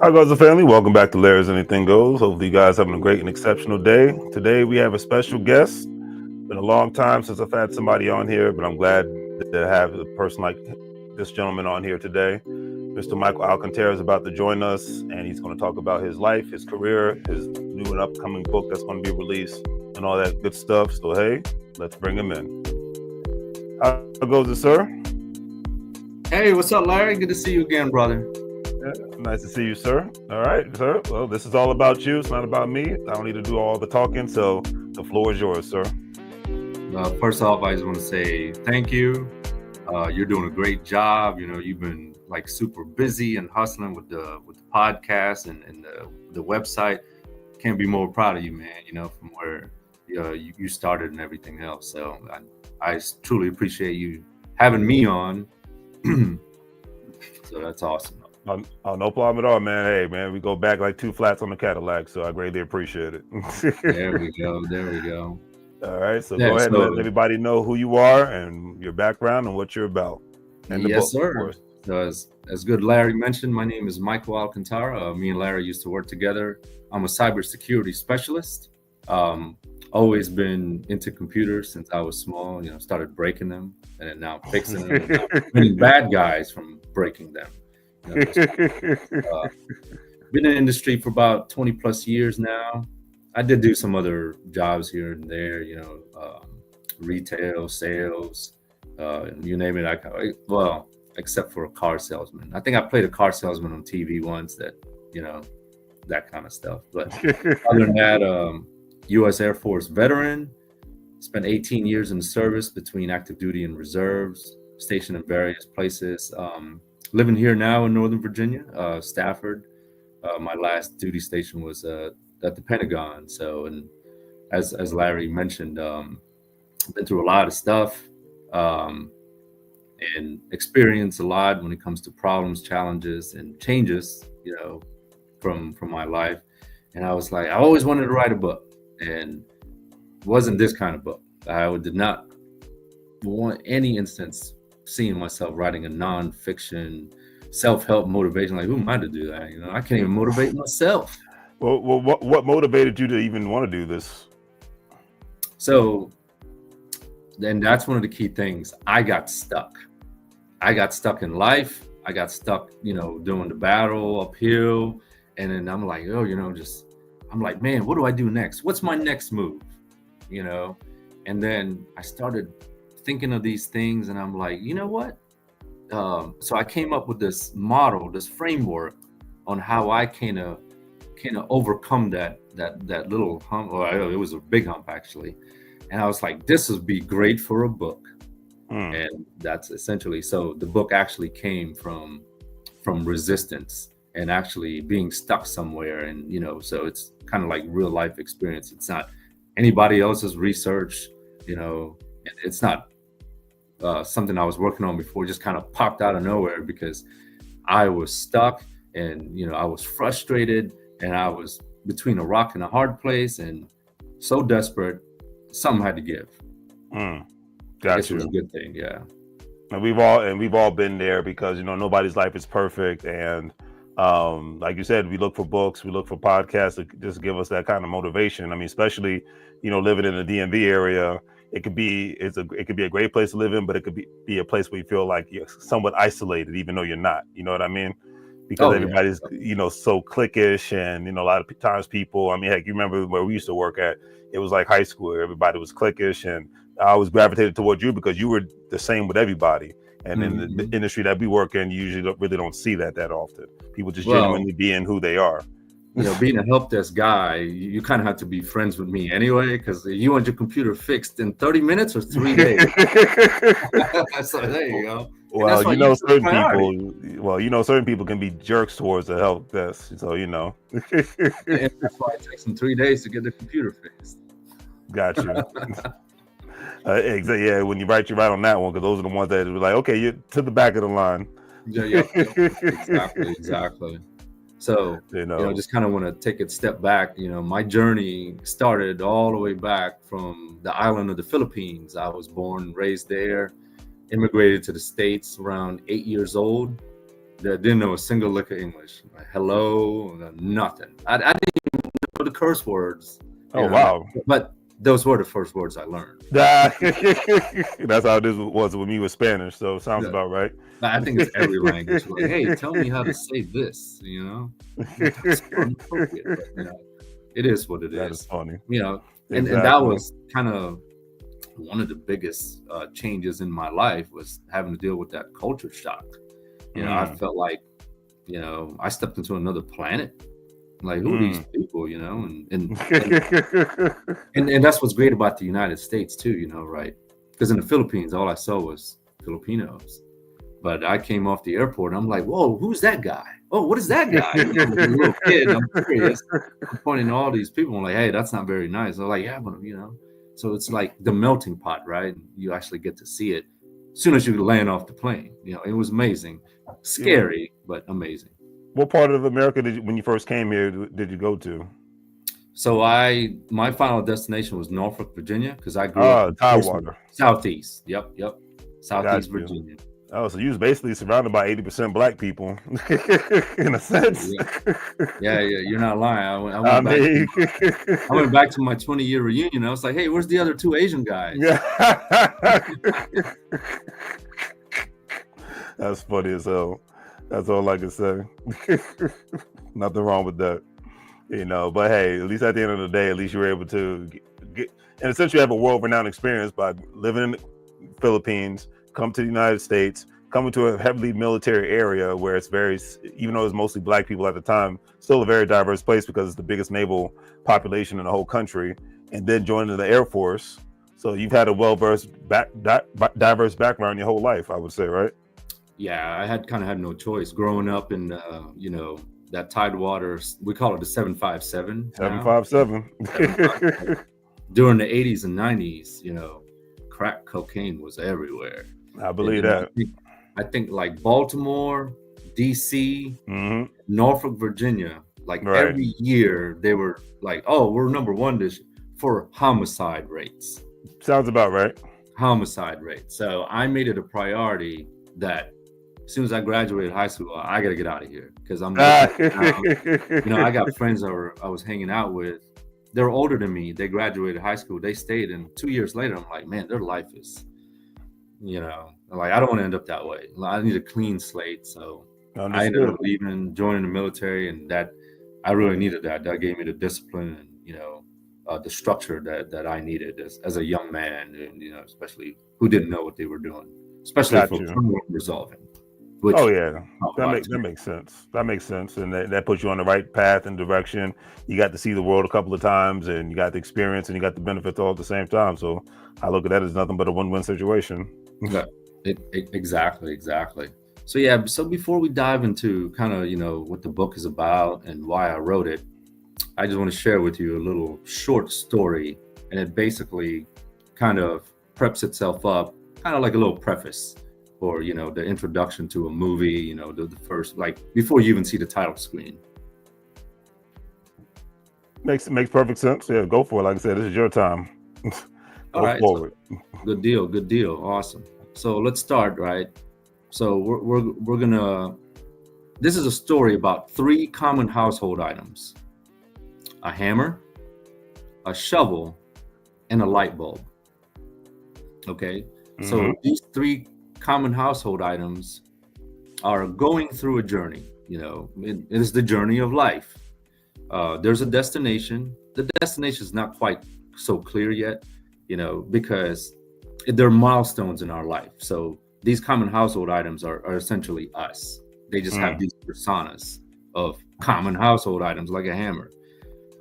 Hi, guys and family. Welcome back to Larry's Anything Goes. Hopefully, you guys having a great and exceptional day. Today, we have a special guest. Been a long time since I've had somebody on here, but I'm glad to have a person like this gentleman on here today. Mr. Michael Alcantara is about to join us, and he's going to talk about his life, his career, his new and upcoming book that's going to be released, and all that good stuff. So, hey, let's bring him in. How goes it, sir? Hey, what's up, Larry? Good to see you again, brother. Nice to see you, sir. All right, sir. Well, this is all about you. It's not about me. I don't need to do all the talking, so the floor is yours, sir. First off, I just want to say thank you. You're doing a great job. You know, you've been like super busy and hustling with the podcast and the website. Can't be more proud of you, man. You know, from where you started and everything else. So I truly appreciate you having me on. So that's awesome. Oh, no problem at all, man. Hey, man, we go back like 2 flats on the Cadillac, so I greatly appreciate it. There we go. All right, so go ahead and let everybody know who you are and your background and what you're about. And the book, sir. So as good Larry mentioned, my name is Michael Alcantara. Me and Larry used to work together. I'm a cybersecurity specialist. Always been into computers since I was small. You know, started breaking them and then now fixing them. And now winning bad guys from breaking them. You know, been in the industry for about 20 plus years now. I did do some other jobs here and there, you know, retail, sales, you name it. Well, except for a car salesman. I think I played a car salesman on TV once that, you know, that kind of stuff. But other than that, U.S. Air Force veteran, spent 18 years in the service between active duty and reserves, stationed in various places. Living here now in Northern Virginia, Stafford. My last duty station was at the Pentagon. So, and as Larry mentioned, been through a lot of stuff and experienced a lot when it comes to problems, challenges, and changes, you know, from my life. And I was like, I always wanted to write a book, and it wasn't this kind of book. I did not want any instance seeing myself writing a nonfiction, self-help motivation. Like, who am I to do that? You know, I can't even motivate myself. Well, what motivated you to even want to do this? So then that's one of the key things. I got stuck in life. I got stuck, you know, doing the battle uphill. And then I'm like, oh, you know, I'm like, man, what do I do next? What's my next move? You know? And then I started thinking of these things, and I'm like, you know what? So I came up with this model, this framework on how I kind of overcome that little hump. Or it was a big hump actually. And I was like, this would be great for a book. And that's essentially, so the book actually came from resistance and actually being stuck somewhere. And, you know, so it's kind of like real life experience. It's not anybody else's research, you know, it's not something I was working on before, just kind of popped out of nowhere because I was stuck and, you know, I was frustrated and I was between a rock and a hard place and so desperate, something had to give. Gotcha. This was a good thing, yeah. And we've all been there because, you know, nobody's life is perfect. And like you said, we look for books, we look for podcasts to just give us that kind of motivation. I mean, especially, you know, living in the DMV area, it could be a great place to live in, but it could be a place where you feel like you're somewhat isolated, even though you're not. You know what I mean? Because everybody's, you know, so cliquish, and, you know, a lot of times people, I mean, heck, you remember where we used to work at? It was like high school. Everybody was cliquish, and I always gravitated towards you because you were the same with everybody. And in the industry that we work in, you usually really don't see that often. People just genuinely being who they are. You know, being a help desk guy, you kind of have to be friends with me anyway, because you want your computer fixed in 30 minutes or 3 days. So there you go. Well, you know, certain people can be jerks towards the help desk. So, you know. And that's why it takes them 3 days to get the computer fixed. Gotcha. Exactly. Yeah, when you write on that one, because those are the ones that are like, okay, you're to the back of the line. Yeah. Exactly. So, you know, just kind of want to take a step back. You know, my journey started all the way back from the island of the Philippines. I was born and raised there, immigrated to the States around 8 years old. that didn't know a single lick of English. Like, hello, nothing. I didn't even know the curse words. Oh, wow. But those were the first words I learned. That's how this was with me with Spanish. So it sounds about right. I think it's every language. Like, hey, tell me how to say this. That's inappropriate. But, it is what it is. That is funny. And that was kind of one of the biggest changes in my life, was having to deal with that culture shock. I felt like, I stepped into another planet. Like, who are these people, and that's what's great about the United States too, right? Because in the Philippines, all I saw was Filipinos. But I came off the airport and I'm like, whoa, who's that guy? Oh, what is that guy? I'm a little kid, I'm curious. I'm pointing to all these people. I'm like, hey, that's not very nice. I'm like, yeah, but so it's like the melting pot, right? You actually get to see it as soon as you land off the plane. It was amazing, scary, but amazing. What part of America when you first came here, did you go to? So my final destination was Norfolk, Virginia, because I grew up Tidewater. Southeast. Yep. Southeast Virginia. Oh, so you was basically surrounded by 80% black people, in a sense. Yeah, you're not lying. I went back to my 20-year reunion. I was like, hey, where's the other 2 Asian guys? Yeah. That's funny as hell. That's all I can say. Nothing wrong with that. But hey, at least at the end of the day, at least you were able to get, and essentially have a world-renowned experience by living in the Philippines, come to the United States, coming to a heavily military area where it's even though it's mostly black people at the time, still a very diverse place because it's the biggest naval population in the whole country, and then joining the Air Force. So you've had a well-versed, diverse background your whole life, I would say, right? Yeah, I had no choice growing up in, that Tidewater. We call it the 757. 757. During the 80s and 90s, crack cocaine was everywhere. I believe that. I think like Baltimore, DC, Norfolk, Virginia, like every year they were like, oh, we're number one for homicide rates. Sounds about right. Homicide rates. So I made it a priority that as soon as I graduated high school, I got to get out of here because I'm, I got friends that I was hanging out with. They're older than me. They graduated high school. They stayed, and 2 years later, I'm like, man, their life is, like, I don't want to end up that way. I need a clean slate. So I ended up leaving, joining the military, and that I really needed that. That gave me the discipline and, the structure that I needed as a young man, and, especially who didn't know what they were doing, especially for problem resolving. That makes sense. That makes sense, and that puts you on the right path and direction. You got to see the world a couple of times, and you got the experience, and you got the benefits all at the same time. So I look at that as nothing but a win-win situation. Exactly. So before we dive into kind of what the book is about and why I wrote it, I just want to share with you a little short story, and it basically kind of preps itself up, kind of like a little preface. Or the introduction to a movie, the first, like before you even see the title screen. Makes perfect sense. Yeah, go for it. Like I said, this is your time. All right. So, good deal. Awesome. So let's start. Right. So we're gonna. This is a story about 3 common household items: a hammer, a shovel, and a light bulb. Okay. So these 3 common household items are going through a journey. It is the journey of life. There's a destination. The destination is not quite so clear yet, because they're milestones in our life. So these common household items are essentially us. They just have these personas of common household items, like a hammer.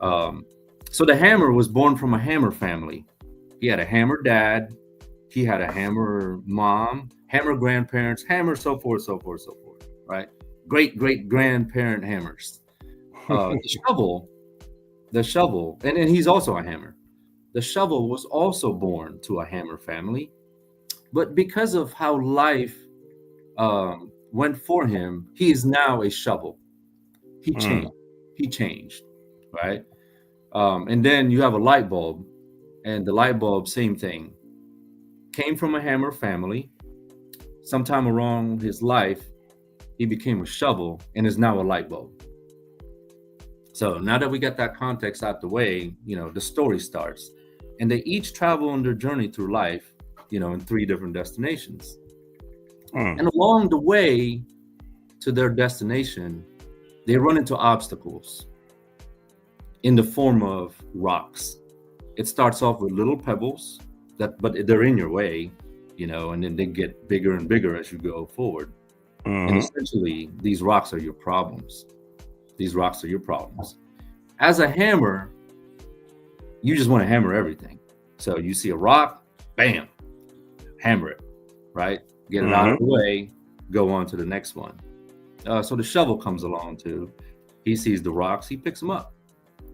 So the hammer was born from a hammer family. He had a hammer dad. He had a hammer mom, hammer grandparents, hammer, so forth, right? Great grandparent hammers. The shovel, and he's also a hammer. The shovel was also born to a hammer family, but because of how life went for him, he is now a shovel. He changed, right? And then you have a light bulb, and the light bulb, same thing. Came from a hammer family. Sometime around his life, he became a shovel and is now a light bulb. So now that we got that context out the way, the story starts. And they each travel on their journey through life, in 3 different destinations. And along the way to their destination, they run into obstacles in the form of rocks. It starts off with little pebbles but they're in your way, and then they get bigger and bigger as you go forward. And essentially, these rocks are your problems. These rocks are your problems. As a hammer, you just want to hammer everything. So you see a rock, bam, hammer it, right? Get it out of the way, go on to the next one. So the shovel comes along too. He sees the rocks, he picks them up,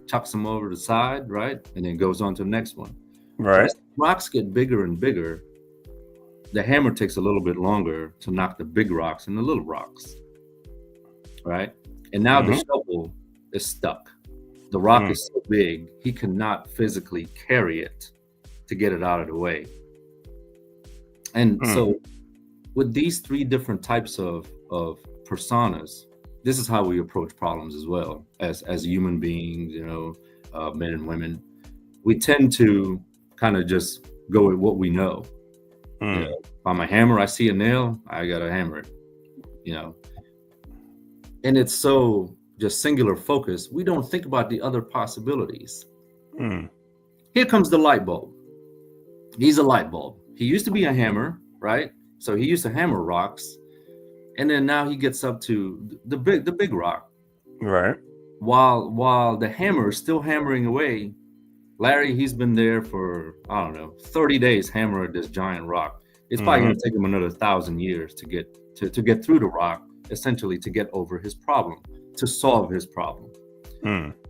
chucks them over the side, right? And then goes on to the next one. Right. So as rocks get bigger and bigger, the hammer takes a little bit longer to knock the big rocks and the little rocks, right? And now the shovel is stuck. The rock is so big, he cannot physically carry it to get it out of the way. And so with these 3 different types of personas, this is how we approach problems as well as human beings, men and women. We tend to kind of just go with what we know. If I'm a hammer, I see a nail, I gotta hammer it, and it's so just singular focus. We don't think about the other possibilities. Here comes the light bulb. He's a light bulb. He used to be a hammer, right? So he used to hammer rocks, and then now he gets up to the big rock. Right. While the hammer is still hammering away, Larry, he's been there for, 30 days hammering this giant rock. It's probably going to take him another 1,000 years to get through the rock, essentially to get over his problem, to solve his problem.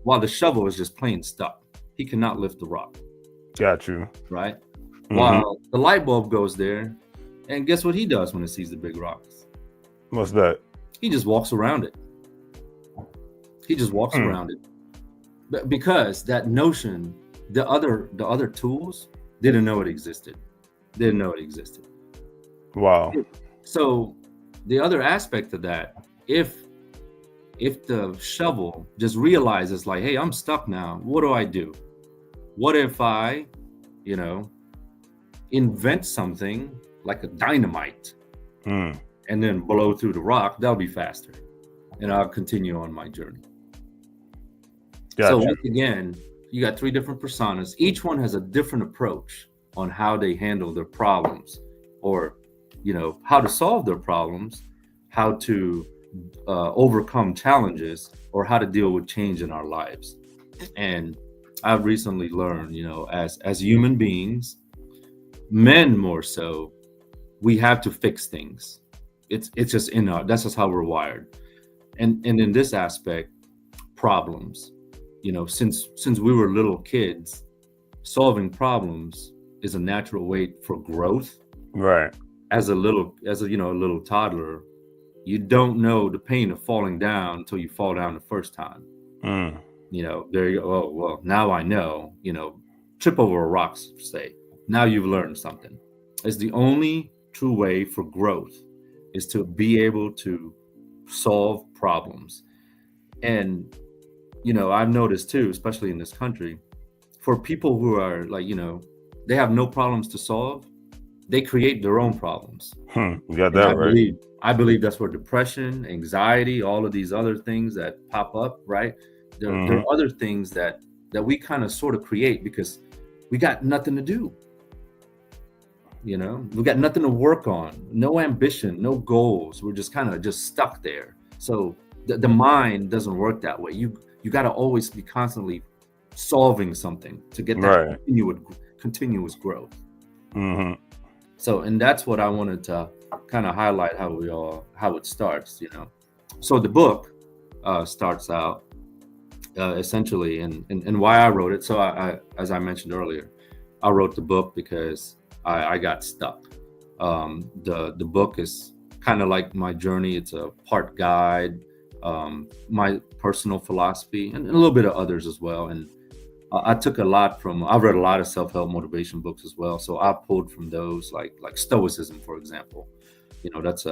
While the shovel is just plain stuck. He cannot lift the rock. Got you. Right? While the light bulb goes there, and guess what he does when he sees the big rocks? What's that? He just walks around it. He just walks around it. Because that notion, the other tools didn't know it existed. Wow. So the other aspect of that, if the shovel just realizes like, hey, I'm stuck now, what do I do? What if I, invent something like a dynamite and then blow through the rock? That'll be faster. And I'll continue on my journey. Gotcha. So once again, you got 3 different personas. Each one has a different approach on how they handle their problems, or how to solve their problems, how to overcome challenges, or how to deal with change in our lives. And I've recently learned, as human beings, men more so, we have to fix things. It's just that's just how we're wired. And in this aspect, problems, since we were little kids, solving problems is a natural way for growth. Right. As a little toddler, you don't know the pain of falling down until you fall down the first time. There you go. Oh, well, now I know, trip over a rock, say. Now you've learned something. It's the only true way for growth, is to be able to solve problems. And, I've noticed too, especially in this country, for people who are like, they have no problems to solve, they create their own problems. You got that right. I believe that's where depression, anxiety, all of these other things that pop up, right? There are other things that we kind of sort of create because we got nothing to do. We got nothing to work on, no ambition, no goals. We're just kind of just stuck there. So the mind doesn't work that way. You got to always be constantly solving something to get that continuous growth. So, and that's what I wanted to kind of highlight, how it starts, So the book starts out essentially, and why I wrote it. So I, as I mentioned earlier, I wrote the book because I got stuck. The book is kind of like my journey. It's a part guide, my personal philosophy, and a little bit of others as well. And I took a lot from, I've read a lot of self-help motivation books as well. So I pulled from those, like Stoicism, for example. That's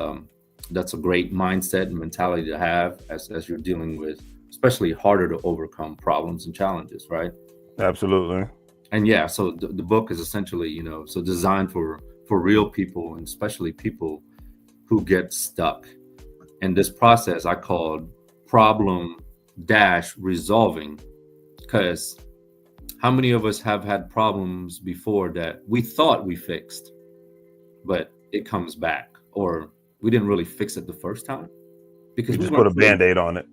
That's a great mindset and mentality to have as you're dealing with, especially harder to overcome problems and challenges, right? Absolutely. And yeah, so the book is essentially, so designed for real people, and especially people who get stuck. And this process I called problem dash resolving, because how many of us have had problems before that we thought we fixed, but it comes back, or we didn't really fix it the first time because You we just put weren't a really. Band-Aid on it.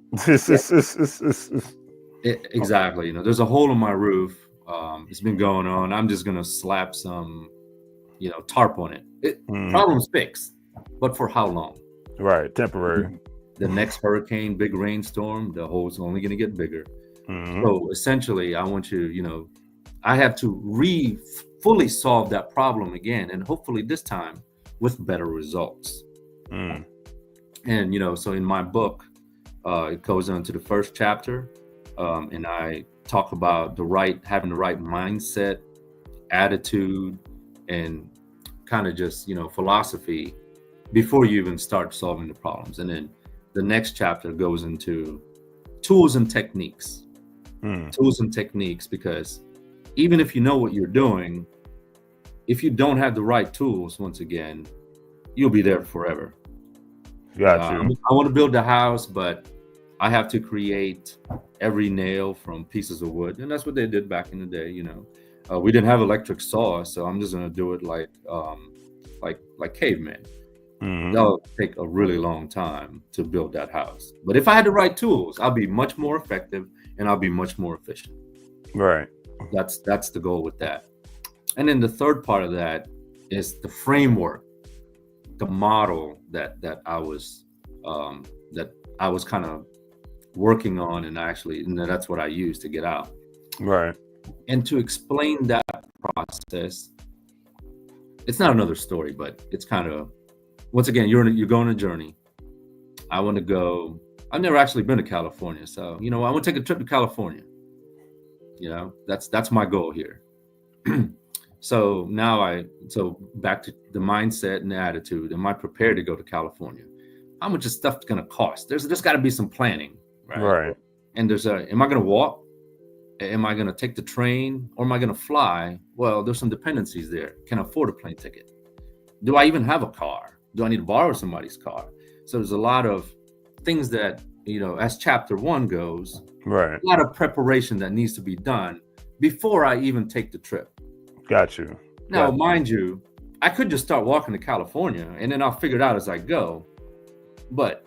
Exactly. There's a hole in my roof. It's been going on. I'm just gonna slap some, tarp on it. Problem's fixed, but for how long? Right, temporary. The next hurricane, big rainstorm, the hole's only gonna get bigger. Mm-hmm. So essentially, I want you, I have to fully solve that problem again, and hopefully this time with better results. And so in my book, it goes on to the first chapter, and I talk about having the right mindset, attitude, and kind of just philosophy before you even start solving the problems. And then the next chapter goes into tools and techniques. Tools and techniques, because even if you know what you're doing, if you don't have the right tools, once again, you'll be there forever. Got you. I want to build a house, but I have to create every nail from pieces of wood, and that's what they did back in the day. We didn't have electric saw, so I'm just gonna do it like cavemen. That'll take a really long time to build that house. But if I had the right tools, I'll be much more effective and I'll be much more efficient. Right. That's the goal with that. And then the third part of that is the framework, the model that I was kind of working on, and that's what I used to get out. Right. And to explain that process, it's not another story, but it's kind of, once again, you're going on a journey. I want to go. I've never actually been to California, so I want to take a trip to California. That's my goal here. So back to the mindset and the attitude. Am I prepared to go to California? How much is stuff going to cost? There's got to be some planning, right? Right. And am I going to walk? Am I going to take the train, or am I going to fly? Well, there's some dependencies there. Can I afford a plane ticket? Do I even have a car? Do I need to borrow somebody's car? So there's a lot of things that, as chapter 1 goes, right, a lot of preparation that needs to be done before I even take the trip. Got you. Now, mind you, I could just start walking to California and then I'll figure it out as I go. But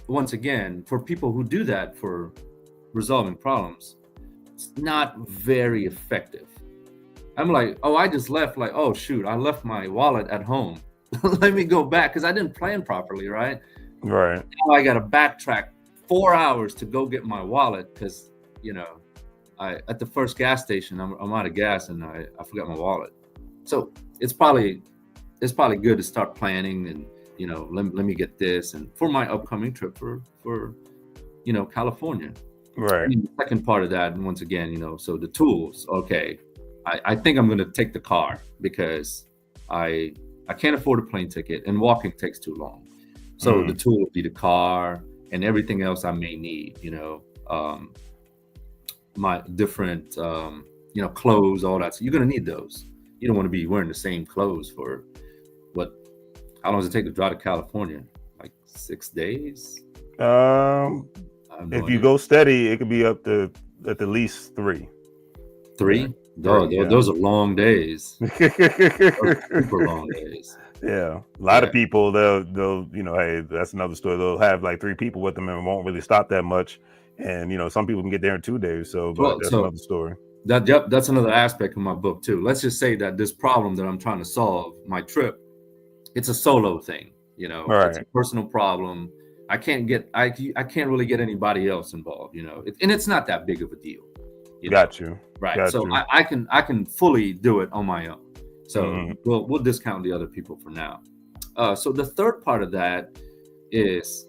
once again, for people who do that for resolving problems, it's not very effective. I'm like, I just left, oh shoot, I left my wallet at home. Let me go back, because I didn't plan properly, right? Right. Now I got to backtrack 4 hours to go get my wallet, because at the first gas station, I'm out of gas and I forgot my wallet. So it's probably good to start planning, and let me get this, and for my upcoming trip for California. Right. The second part of that, and once again, so the tools. Okay, I think I'm going to take the car, because I can't afford a plane ticket, and walking takes too long. So the tool would be the car and everything else I may need. My different clothes, all that. So you're going to need those. You don't want to be wearing the same clothes for how long does it take to drive to California? Like 6 days? If you go steady, it could be up to at the least 3. 3? Those are long days. Super long days. Yeah, a lot of people, they'll hey, that's another story. They'll have like 3 people with them and it won't really stop that much. And some people can get there in 2 days. That's another story. That's another aspect of my book too. Let's just say that this problem that I'm trying to solve, my trip, it's a solo thing. Right. It's a personal problem. I can't really get anybody else involved. And it's not that big of a deal. Got you. Right. Got so you. I can fully do it on my own. So we'll discount the other people for now. So the third part of that is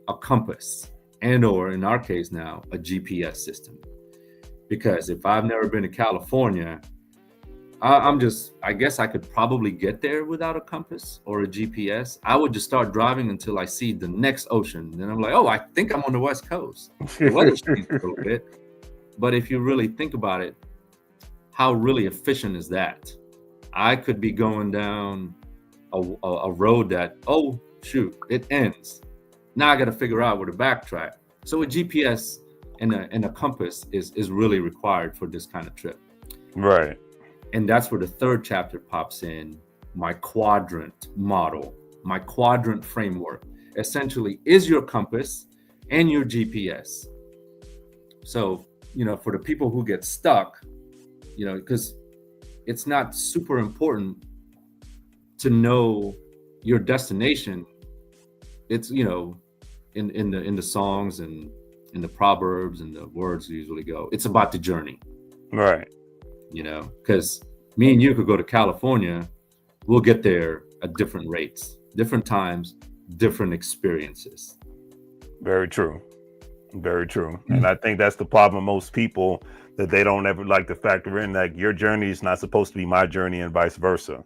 a compass, or in our case now, a GPS system. Because if I've never been to California, I guess I could probably get there without a compass or a GPS. I would just start driving until I see the next ocean. Then I'm like, oh, I think I'm on the West Coast. The weather's changed a little bit. But if you really think about it, how really efficient is that? I could be going down a road that, oh, shoot, it ends. Now I got to figure out where to backtrack. So a GPS and a compass is really required for this kind of trip. Right. And that's where the third chapter pops in, my quadrant model, my quadrant framework, essentially is your compass and your GPS. So, for the people who get stuck, because it's not super important to know your destination. It's, in the songs and in the proverbs and the words usually go, it's about the journey. Right. Because me and you could go to California, we'll get there at different rates, different times, different experiences. Very true. Very true. And I think that's the problem with most people, that they don't ever like to factor in that your journey is not supposed to be my journey and vice versa.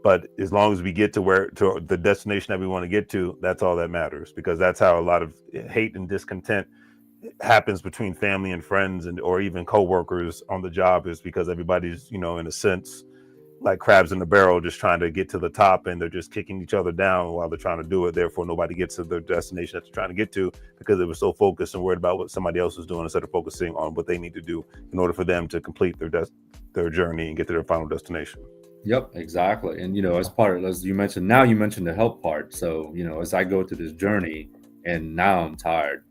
But as long as we get to the destination that we want to get to, that's all that matters, because that's how a lot of hate and discontent happens between family and friends or even coworkers on the job, is because everybody's, in a sense, like crabs in the barrel, just trying to get to the top, and they're just kicking each other down while they're trying to do it. Therefore, nobody gets to the destination that they're trying to get to, because they were so focused and worried about what somebody else is doing instead of focusing on what they need to do in order for them to complete their journey and get to their final destination. Yep, exactly. And, as part of, as you mentioned the help part. So, as I go through this journey and now I'm tired,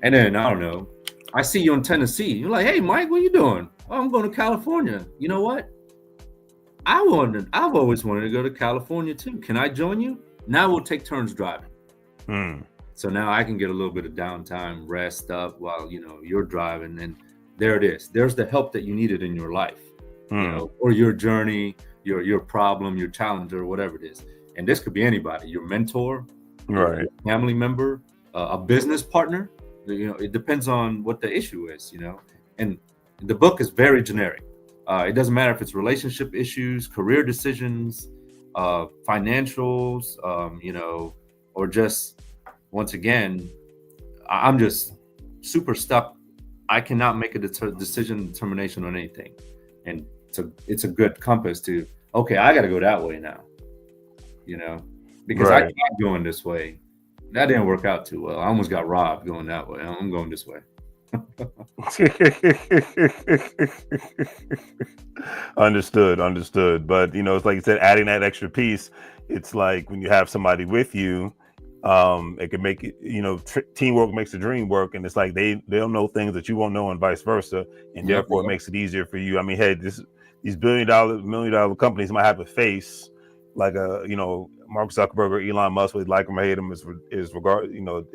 and then, I don't know, I see you in Tennessee. You're like, hey, Mike, what are you doing? Oh, I'm going to California. You know what? I've always wanted to go to California too. Can I join you? Now we'll take turns driving. So now I can get a little bit of downtime, rest up while, you're driving. And there it is. There's the help that you needed in your life, or your journey, your problem, your challenge, or whatever it is. And this could be anybody, your mentor, right, your family member, a business partner. It depends on what the issue is, and the book is very generic. It doesn't matter if it's relationship issues, career decisions, financials, or just, once again, I'm just super stuck. I cannot make a determination on anything. And it's a good compass to, okay, I got to go that way now, because right. I can't go in this way. That didn't work out too well. I almost got robbed going that way. I'm going this way. Understood. But it's like you said, adding that extra piece, it's like when you have somebody with you, it can make it, teamwork makes the dream work. And it's like they'll know things that you won't know, and vice versa. And therefore it makes it easier for you. I mean, hey, these $1 million companies might have a face, like Mark Zuckerberg or Elon Musk, whether you like him or hate him, is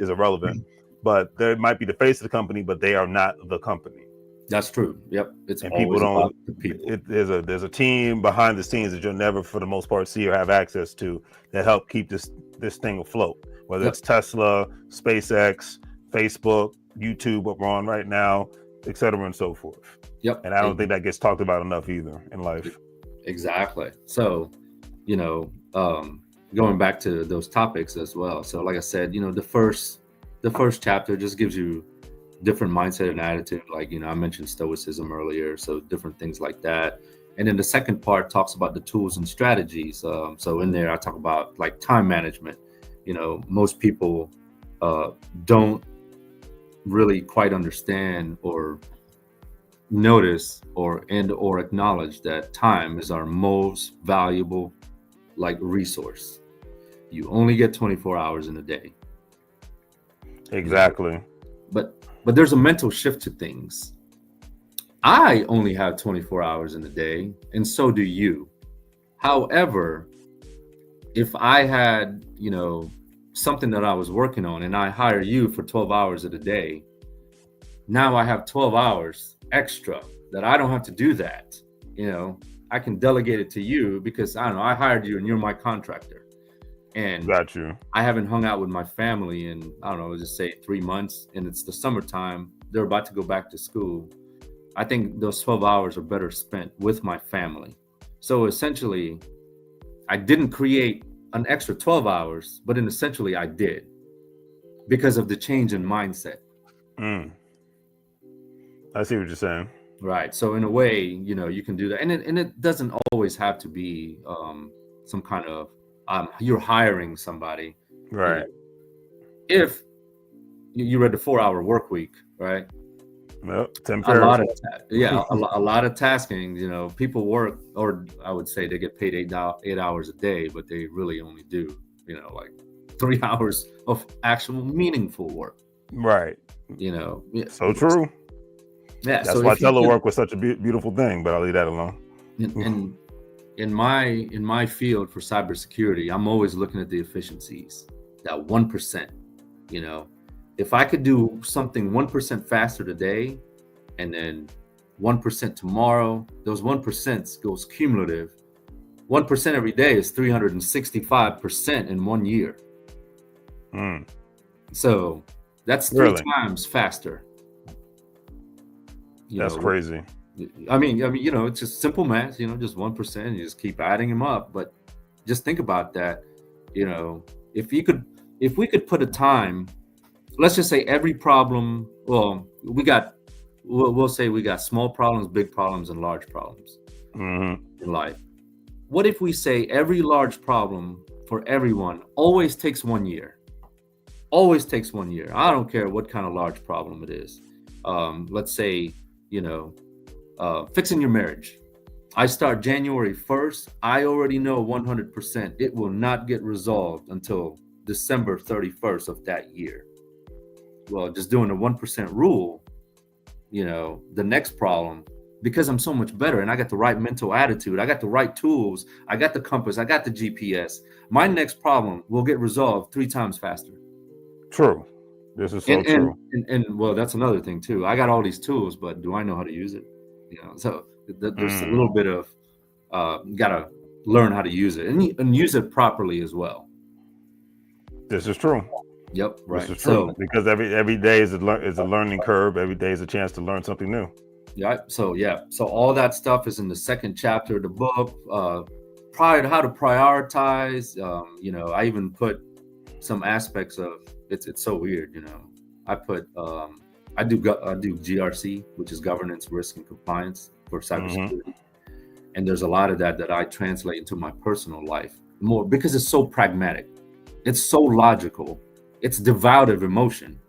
irrelevant. But they might be the face of the company, but they are not the company. That's true. Yep. It's and always about the people. There's a team behind the scenes that you'll never, for the most part, see or have access to, that help keep this thing afloat. Whether it's Tesla, SpaceX, Facebook, YouTube, what we're on right now, et cetera, and so forth. Yep. And I don't think that gets talked about enough either in life. Exactly. So, going back to those topics as well. So, like I said, the first chapter just gives you different mindset and attitude. Like, I mentioned stoicism earlier, so different things like that. And then the second part talks about the tools and strategies. So in there, I talk about like time management. Most people don't really quite understand or notice or acknowledge that time is our most valuable resource. You only get 24 hours in a day. Exactly. But there's a mental shift to things. I only have 24 hours in a day, and so do you. However, if I had, something that I was working on and I hire you for 12 hours of the day, now I have 12 hours extra that I don't have to do that. I can delegate it to you because I hired you and you're my contractor. And got you. I haven't hung out with my family in, let's just say 3 months, and it's the summertime. They're about to go back to school. I think those 12 hours are better spent with my family. So essentially, I didn't create an extra 12 hours, but essentially I did, because of the change in mindset. I see what you're saying. Right. So in a way, you can do that. And it doesn't always have to be some kind of you're hiring somebody. Right. If you read the 4-hour work week, right? Well, A lot of a lot of tasking. People work, or I would say they get paid 8 hours a day, but they really only do like 3 hours of actual meaningful work. Right. So true. Yeah. That's why telework was such a beautiful thing, but I'll leave that alone. And in my field for cybersecurity, I'm always looking at the efficiencies. That 1%. If I could do something 1% faster today, and then 1% tomorrow, those 1% goes cumulative. 1% every day is 365% in 1 year. So that's 3 times faster. That's crazy. I mean, it's just simple math. Just 1%. You just keep adding them up. But just think about that. If we could put a time. Let's just say every problem. Well, we'll say we got small problems, big problems, and large problems in life. What if we say every large problem for everyone always takes 1 year? Always takes 1 year. I don't care what kind of large problem it is. Let's say, fixing your marriage. I start January 1st. I already know 100% it will not get resolved until December 31st of that year. Well, just doing the 1% rule, the next problem, because I'm so much better and I got the right mental attitude, I got the right tools, I got the compass, I got the GPS, my next problem will get resolved 3 times faster. True. This is so true. And well, that's another thing too. I got all these tools, but do I know how to use it? So there's a little bit of, you got to learn how to use it and use it properly as well. This is true. Yep. Right. This is true, because every day is a learning curve. Every day is a chance to learn something new. Yeah. So all that stuff is in the second chapter of the book. Prior to how to prioritize. I even put some aspects of it's so weird. I put I do GRC, which is governance, risk, and compliance for cybersecurity, and there's a lot of that I translate into my personal life more because it's so pragmatic, it's so logical. It's devoid of emotion,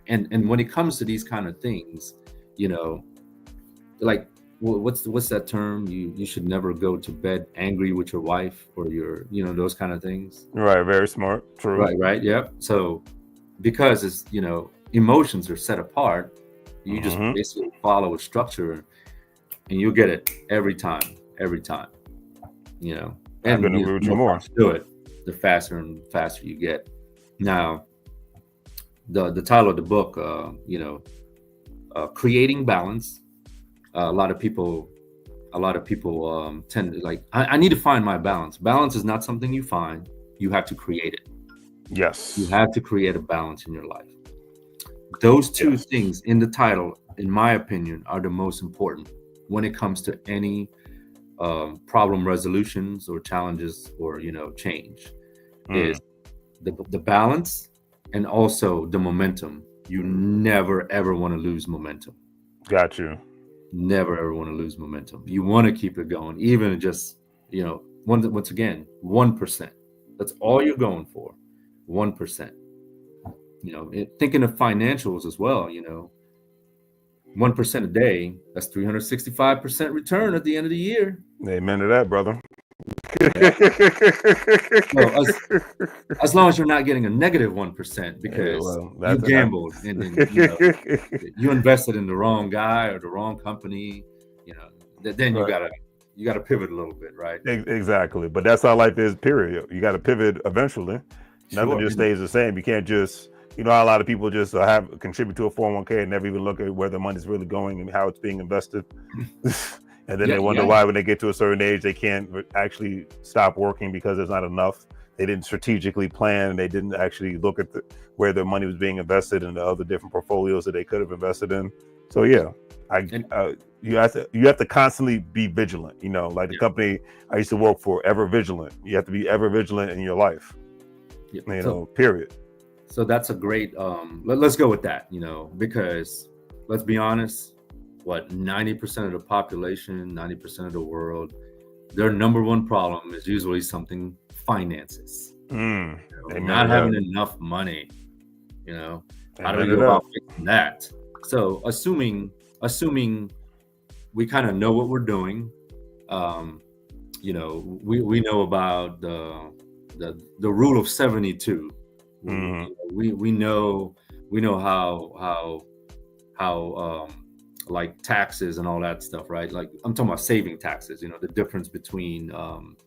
and when it comes to these kind of things, like what's that term? You should never go to bed angry with your wife or your those kind of things. Right. Very smart. True. Right. Yep. So because it's emotions are set apart, you just basically follow a structure, and you'll get it every time. And I'm gonna agree with you more. Do it, the faster and faster you get. Now, the title of the book, creating balance. A lot of people tend to like, I need to find my balance. Balance is not something you find; you have to create it. Yes, you have to create a balance in your life. Those two things in the title, in my opinion, are the most important when it comes to any problem resolutions or challenges or change. Is the balance and also the momentum. You never ever want to lose momentum. Got you. Never ever want to lose momentum. You want to keep it going, even just once again 1%. That's all you're going for, 1%. Thinking of financials as well. 1% a day. That's 365% return at the end of the year. Amen to that, brother. Well, as long as you're not getting a negative 1%, because you gambled and you invested in the wrong guy or the wrong company, then you gotta pivot a little bit, right? Exactly. But that's how life is, period. You got to pivot eventually. Nothing just stays the same. You can't just, how a lot of people just contribute to a 401k and never even look at where their money's really going and how it's being invested. And then they wonder why when they get to a certain age, they can't actually stop working because there's not enough. They didn't strategically plan, and they didn't actually look at where their money was being invested in the other different portfolios that they could have invested in. So You have to constantly be vigilant. Like the Yeah. company I used to work for, ever vigilant. You have to be ever vigilant in your life. Yeah. Period. So that's a great. Let's go with that. Because let's be honest, 90% of the population, 90% of the world, their number one problem is usually something finances. Amen Not to having that. enough money. How do we Amen to go that. about fixing that? So assuming we kind of know what we're doing, we know about the rule of 72. Mm-hmm. We know how like taxes and all that stuff, right? Like I'm talking about saving taxes. The difference between um,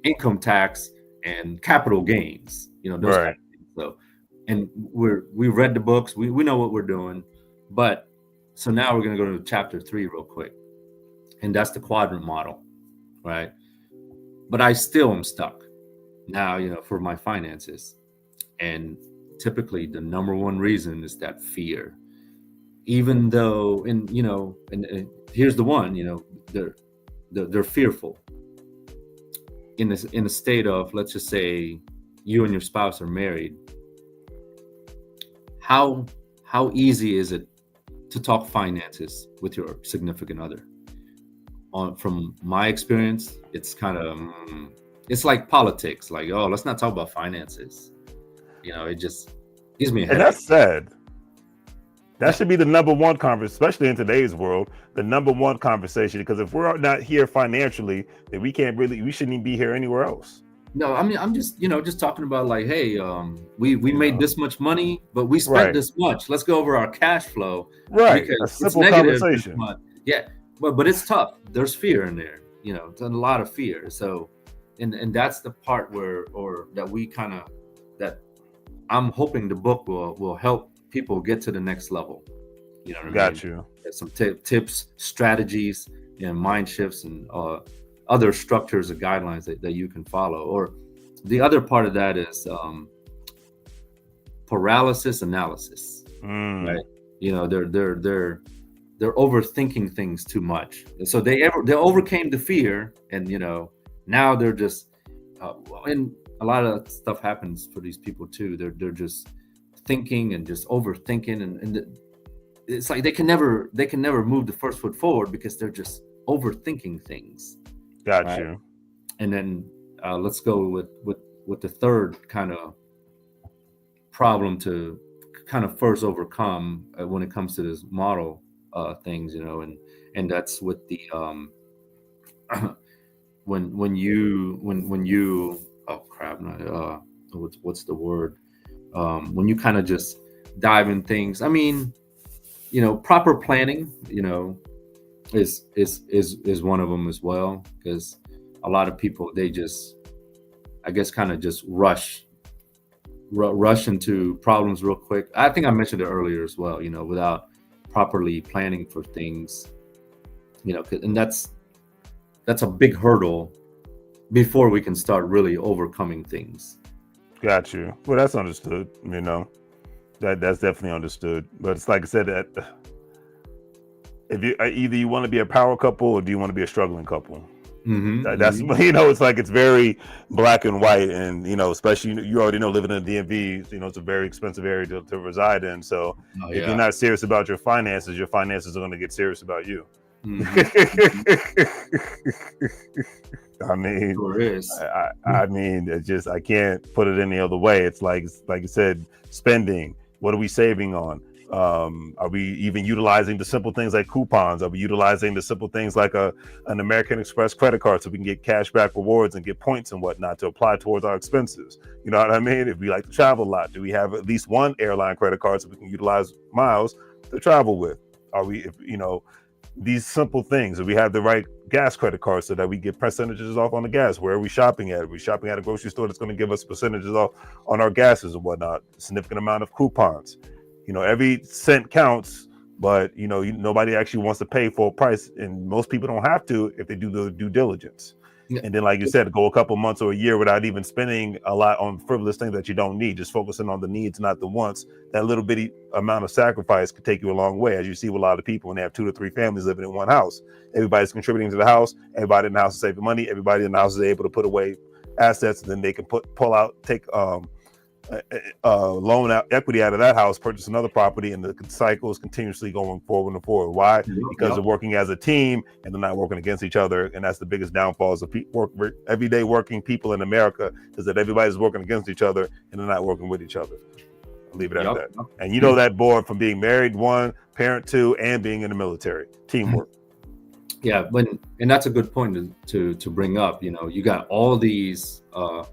income tax and capital gains. Those kind Right. of things. So, and we read the books. We know what we're doing, but so now we're going to go to chapter 3 real quick, and that's the quadrant model, right? But I still am stuck now, for my finances, and typically the number one reason is that fear. Even though, and here's the one, they're fearful in a state of, let's just say you and your spouse are married. How easy is it to talk finances with your significant other? From my experience, it's kind of it's like politics. Like, oh, let's not talk about finances. It just gives me a And headache. that's sad. That should be the number one conversation, especially in today's world, the number one conversation. Because if we're not here financially, then we shouldn't even be here anywhere else. No, I mean, I'm just, just talking about like, hey, we made this much money, but we spent Right. this much. Let's go over our cash flow Right. A because it's simple negative this conversation. month. Yeah, but it's tough. There's fear in there. It's a lot of fear. So, and that's the part that we kind of that I'm hoping the book will help people get to the next level. You know what I Got mean? you. There's some tips, strategies, mind shifts, and other structures or guidelines that you can follow. Or the other part of that is paralysis analysis, right? They're overthinking things too much, and so they overcame the fear, and now they're just and a lot of stuff happens for these people too. They're just thinking and just overthinking, and it's like they can never move the first foot forward because they're just overthinking things. Got Right? you. And then let's go with the third kind of problem to kind of first overcome when it comes to this model things, and that's with the when you oh crap, not what's the word, when you kind of just dive in things. I mean, proper planning, is one of them as well, because a lot of people, they just, I guess, kind of just rush into problems real quick. I think I mentioned it earlier as well, without properly planning for things, and that's a big hurdle before we can start really overcoming things. Got you. Well, that's understood. That's definitely understood. But it's like I said, that if you either you want to be a power couple or do you want to be a struggling couple. That's it's like it's very black and white, and especially you already know, living in the DMV, it's a very expensive area to reside in. So if you're not serious about your finances are going to get serious about you. I mean, Sure is. I mean, it just, I can't put it any other way. It's like you said, spending. What are we saving on? Are we even utilizing the simple things like coupons? Are we utilizing the simple things like an American Express credit card so we can get cash back rewards and get points and whatnot to apply towards our expenses? You know what I mean? If we like to travel a lot, do we have at least one airline credit card so we can utilize miles to travel with? Are we, these simple things? Do we have the right gas credit card so that we get percentages off on the gas? Where are we shopping at? Are we shopping at a grocery store that's going to give us percentages off on our gases and whatnot? A significant amount of coupons. Every cent counts, but nobody actually wants to pay full price, and most people don't have to if they do the due diligence. And then, like you said, go a couple months or a year without even spending a lot on frivolous things that you don't need, just focusing on the needs, not the wants. That little bitty amount of sacrifice could take you a long way. As you see with a lot of people when they have 2 to 3 families living in one house, everybody's contributing to the house. Everybody in the house is saving money. Everybody in the house is able to put away assets, and then they can pull out, take loan out equity out of that house, purchase another property, and the cycle is continuously going forward and forward. Why? Because they're working as a team and they're not working against each other. And that's the biggest downfalls of everyday working people in America, is that everybody's working against each other and they're not working with each other. I'll leave it at that. And you know that, board, from being married, 1, parent 2, and being in the military. Teamwork. Yeah, and that's a good point to bring up. You know, you got all these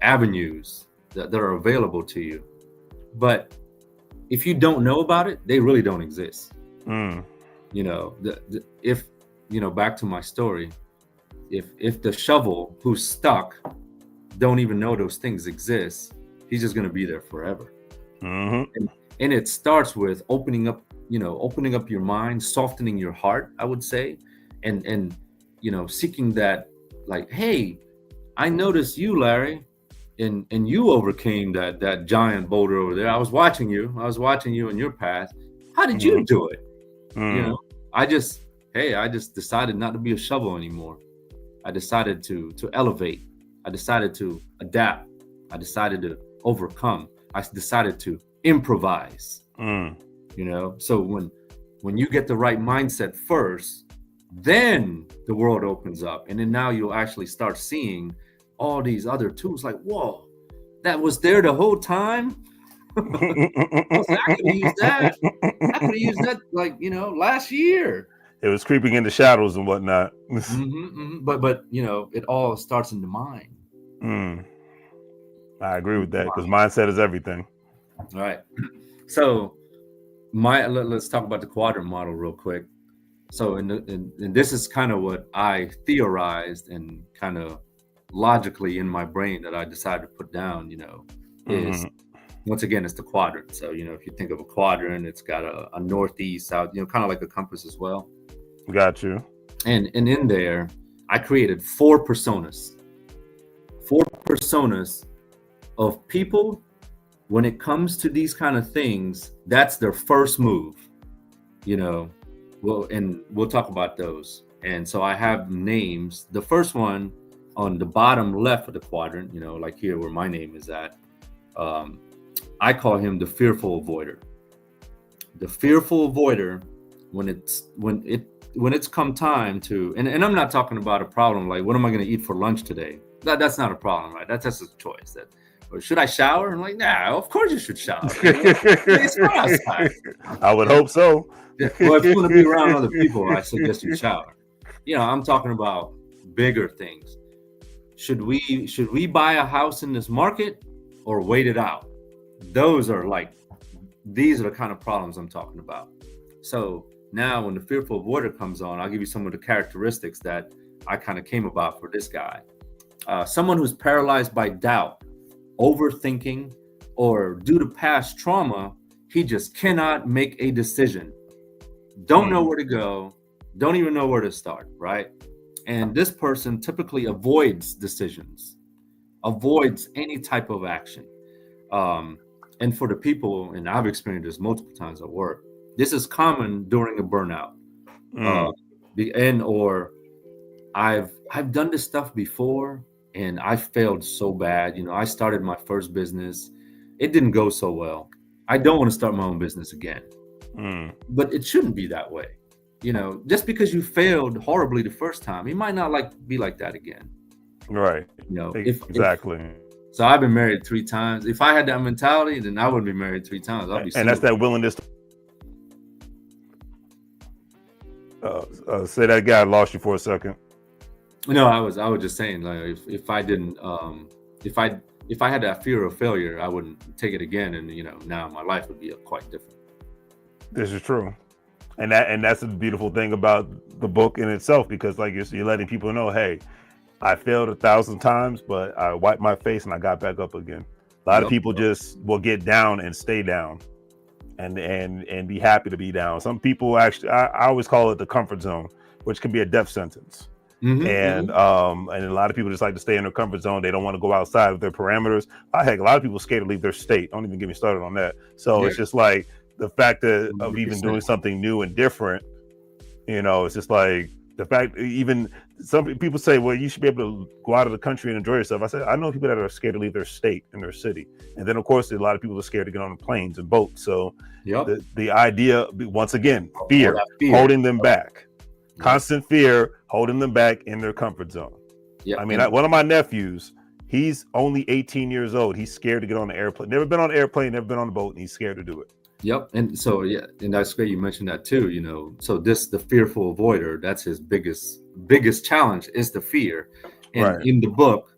avenues that are available to you, but if you don't know about it, they really don't exist. You know, if you know, back to my story, if the shovel who's stuck don't even know those things exist, he's just going to be there forever. And it starts with opening up your mind, softening your heart, I would say, and you know, seeking that, like, hey, I noticed you, Larry, and you overcame that giant boulder over there. I was watching you in your path. How did you do it? You know, I just decided not to be a shovel anymore. I decided to elevate. I decided to adapt. I decided to overcome. I decided to improvise. You know, so when you get the right mindset first, then the world opens up, and then now you'll actually start seeing all these other tools. Like, whoa, that was there the whole time. I could have used that. I could have used that, like, you know, last year. It was creeping in the shadows and whatnot. But you know, it all starts in the mind. I agree with that, because mindset is everything. All right. So let's talk about the quadrant model real quick. So and this is kind of what I theorized and kind of logically in my brain that I decided to put down, you know, is once again, it's the quadrant. So, you know, if you think of a quadrant, it's got a northeast, south, you know, kind of like a compass as well. Got you. And in there, I created 4 personas of people. When it comes to these kind of things, that's their first move, you know. Well, and we'll talk about those. And so I have names. The first one on the bottom left of the quadrant, you know, like here where my name is at, I call him the fearful avoider. The fearful avoider, when it's come time to, and I'm not talking about a problem like, what am I going to eat for lunch today? That's not a problem, right? That's a choice. Or should I shower? I'm like, nah, of course you should shower. It's hot outside. I would hope so. Well, if you want to be around other people, I suggest you shower. You know, I'm talking about bigger things. Should we buy a house in this market or wait it out? These are the kind of problems I'm talking about. So now when the fearful avoider comes on, I'll give you some of the characteristics that I kind of came about for this guy. Someone who's paralyzed by doubt, overthinking, or due to past trauma, he just cannot make a decision. Don't know where to go, don't even know where to start, right? And this person typically avoids decisions, avoids any type of action. And for the people, and I've experienced this multiple times at work, this is common during a burnout. Or I've done this stuff before and I failed so bad. You know, I started my first business. It didn't go so well. I don't want to start my own business again. But it shouldn't be that way. You know, just because you failed horribly the first time, it might not be like that again. Right. You know, exactly. So I've been married 3 times. If I had that mentality, then I wouldn't be married 3 times. I'll be single. And that's that willingness to say that guy. I lost you for a second. No, I was just saying, like, if I didn't, if I had that fear of failure, I wouldn't take it again, and you know, now my life would be quite different. This is true, and that's the beautiful thing about the book in itself, because like you're letting people know, hey, I failed 1,000 times, but I wiped my face and I got back up again. A lot of people just will get down and stay down, and be happy to be down. Some people actually, I always call it the comfort zone, which can be a death sentence. And a lot of people just like to stay in their comfort zone. They don't want to go outside of their parameters. Heck, a lot of people are scared to leave their state. Don't even get me started on that. So Yeah. it's just like the fact that of even 100%. doing something new and different, it's just like the fact even some people say, well, you should be able to go out of the country and enjoy yourself. I said, I know people that are scared to leave their state and their city. And then, of course, a lot of people are scared to get on planes and boats. So the idea, once again, fear holding them back. Constant fear holding them back in their comfort zone. I mean, one of my nephews, he's only 18 years old. He's scared to get on the airplane. Never been on an airplane, never been on a boat, and he's scared to do it. Yep. And so, and that's great you mentioned that too, so the fearful avoider, that's his biggest challenge is the fear. And in the book,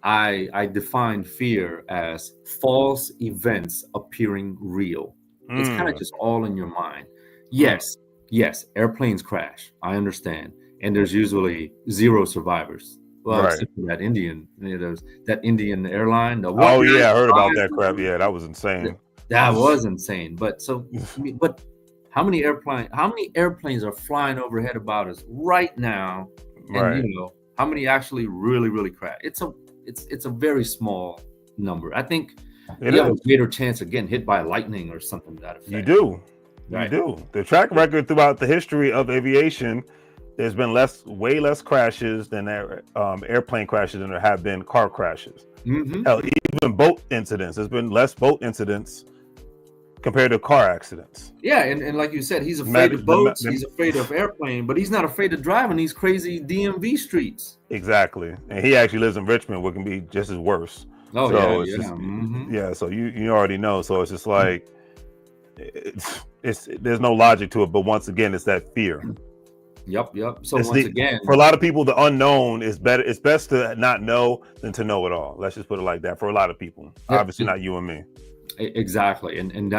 I define fear as false events appearing real. It's kind of just all in your mind. Yes, airplanes crash. I understand. And there's usually 0 survivors. Well, except for that Indian, that Indian airline. I heard about that crap. Yeah, that was insane. That was insane. But how many airplanes are flying overhead about us right now? And how many actually really, really crash? It's a very small number. I think you have a greater chance of getting hit by lightning or something to that effect. You do. You do. The track record throughout the history of aviation, there's been way less crashes than airplane crashes than there have been car crashes. Hell, even boat incidents. There's been less boat incidents compared to car accidents. Yeah, and like you said, he's afraid of boats, he's afraid of airplane, but he's not afraid of driving these crazy DMV streets. Exactly. And he actually lives in Richmond, which can be just as worse. Oh, so yeah. So you already know. So it's just like there's no logic to it, but once again, it's that fear. Yep. So again, for a lot of people, the unknown is better. It's best to not know than to know it all. Let's just put it like that. For a lot of people, obviously not you and me. Exactly, and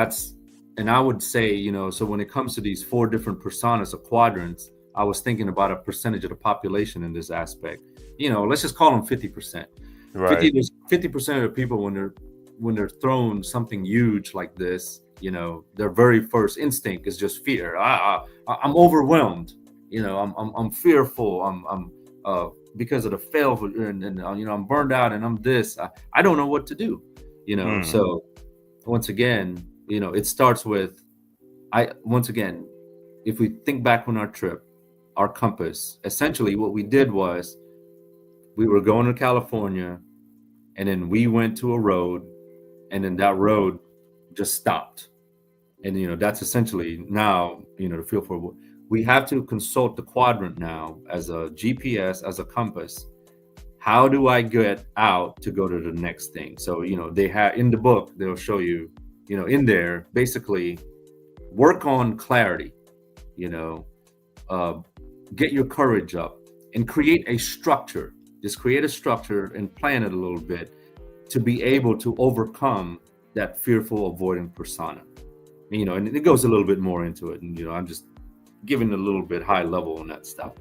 I would say, so when it comes to these 4 different personas or quadrants, I was thinking about a percentage of the population in this aspect. Let's just call them 50%. Right. 50% of the people when they're thrown something huge like this, their very first instinct is just fear. I'm overwhelmed. I'm fearful. I'm because of the fail, and I'm burned out, and I'm this. I don't know what to do. So once again, it starts with if we think back on our trip, our compass, essentially what we did was we were going to California, and then we went to a road, and then that road just stopped. And that's essentially now, the feel for what we have to consult the quadrant now as a GPS, as a compass. How do I get out to go to the next thing? So, they have in the book, they'll show you, in there, basically work on clarity, get your courage up and create a structure. Just create a structure and plan it a little bit to be able to overcome that fearful avoidant persona. And it goes a little bit more into it. And, I'm just giving a little bit high level on that stuff.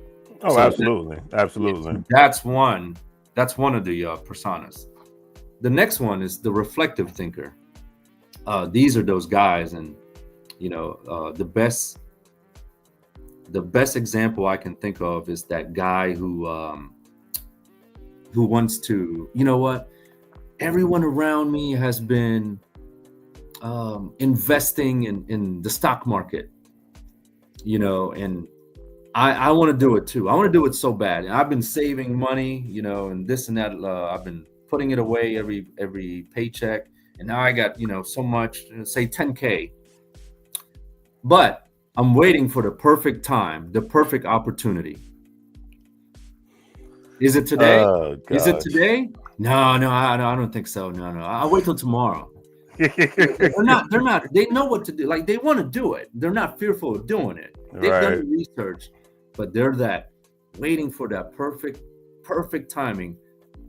Oh, so absolutely. That's one of the personas. The next one is the reflective thinker. These are those guys, and the best example I can think of is that guy who wants to, everyone around me has been investing in the stock market, and I want to do it too. I want to do it so bad. And I've been saving money, and this and that. I've been putting it away every paycheck. And now I got, so much, say 10K. But I'm waiting for the perfect time, the perfect opportunity. Is it today? Is it today? No, I don't think so. No. I'll wait till tomorrow. They're not, they know what to do. Like, they want to do it. They're not fearful of doing it. They've done the research, but they're waiting for that perfect timing.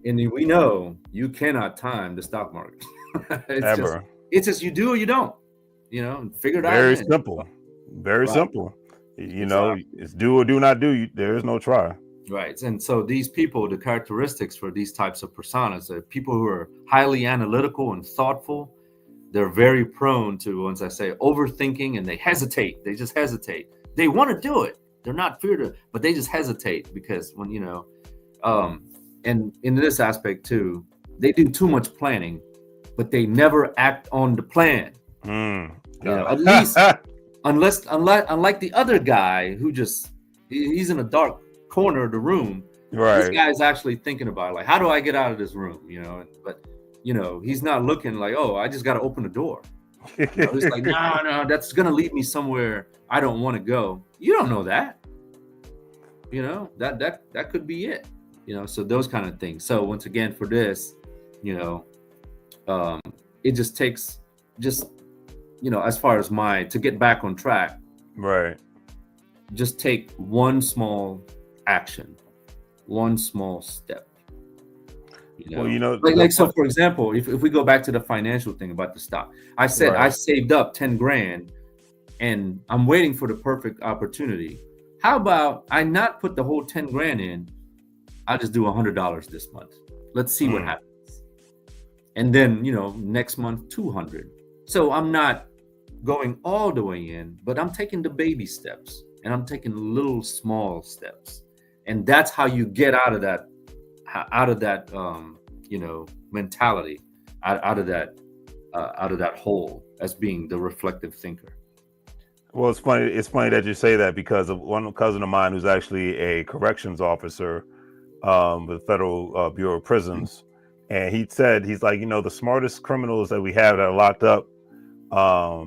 And we know you cannot time the stock market. It's just you do or you don't, figure it out. Very simple. Very simple. It's do or do not do. There is no try. Right. And so these people, the characteristics for these types of personas are people who are highly analytical and thoughtful. They're very prone to, once I say, overthinking, and they hesitate. They just hesitate. They want to do it, They're not fear to, but they just hesitate because when, and in this aspect too, they do too much planning, but they never act on the plan. At least, unlike the other guy who he's in a dark corner of the room. Right. This guy's actually thinking about like, how do I get out of this room? But he's not looking like, oh, I just got to open the door. It's like, no, that's gonna lead me somewhere I don't want to go. You don't know that. That could be it. So those kind of things. So once again, for this, it just takes as far as to get back on track. Right. Just take one small action, one small step. So for example, if we go back to the financial thing about the stock, I said I saved up 10 grand and I'm waiting for the perfect opportunity. How about I not put the whole 10 grand in? I'll just do $100 this month. Let's see what happens. And then, next month, 200. So I'm not going all the way in, but I'm taking the baby steps and I'm taking little small steps. And that's how you get out of that mentality, out of that hole as being the reflective thinker. Well, it's funny that you say that, because of one cousin of mine who's actually a corrections officer with the Federal Bureau of Prisons, and he said, he's like, the smartest criminals that we have that are locked up are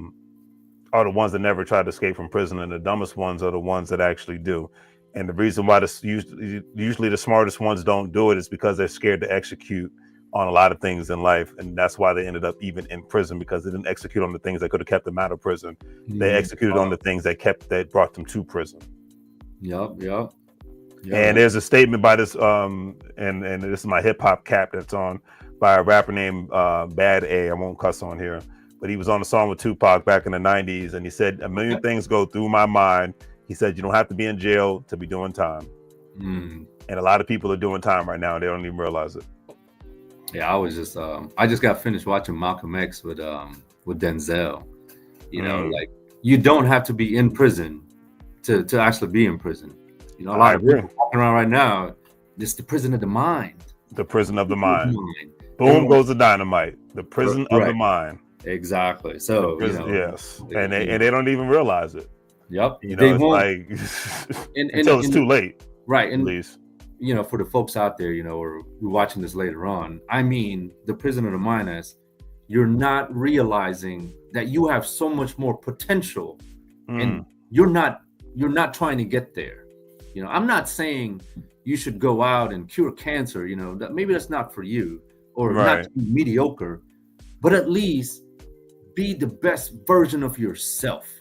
the ones that never try to escape from prison, and the dumbest ones are the ones that actually do. And the reason why usually the smartest ones don't do it is because they're scared to execute on a lot of things in life. And that's why they ended up even in prison, because they didn't execute on the things that could have kept them out of prison. They executed on the things that brought them to prison. Yep. And there's a statement by this, and this is my hip hop cap that's on, by a rapper named Bad A. I won't cuss on here, but he was on a song with Tupac back in the 90s. And he said, a million things go through my mind. He said, you don't have to be in jail to be doing time. And a lot of people are doing time right now, and they don't even realize it. Yeah, I just got finished watching Malcolm X with Denzel. Like, you don't have to be in prison to actually be in prison. A lot of people walking around right now, it's the prison of the mind. The prison of the mind. Boom goes the dynamite. The prison of the mind. Exactly. So, yes. And they don't even realize it. Yep. They won't, like, until it's too late. Right. And at least, for the folks out there, or we're watching this later on, I mean, the prison of the mind is, you're not realizing that you have so much more potential, and you're not trying to get there. I'm not saying you should go out and cure cancer, that maybe that's not for you, or not to be mediocre, but at least be the best version of yourself.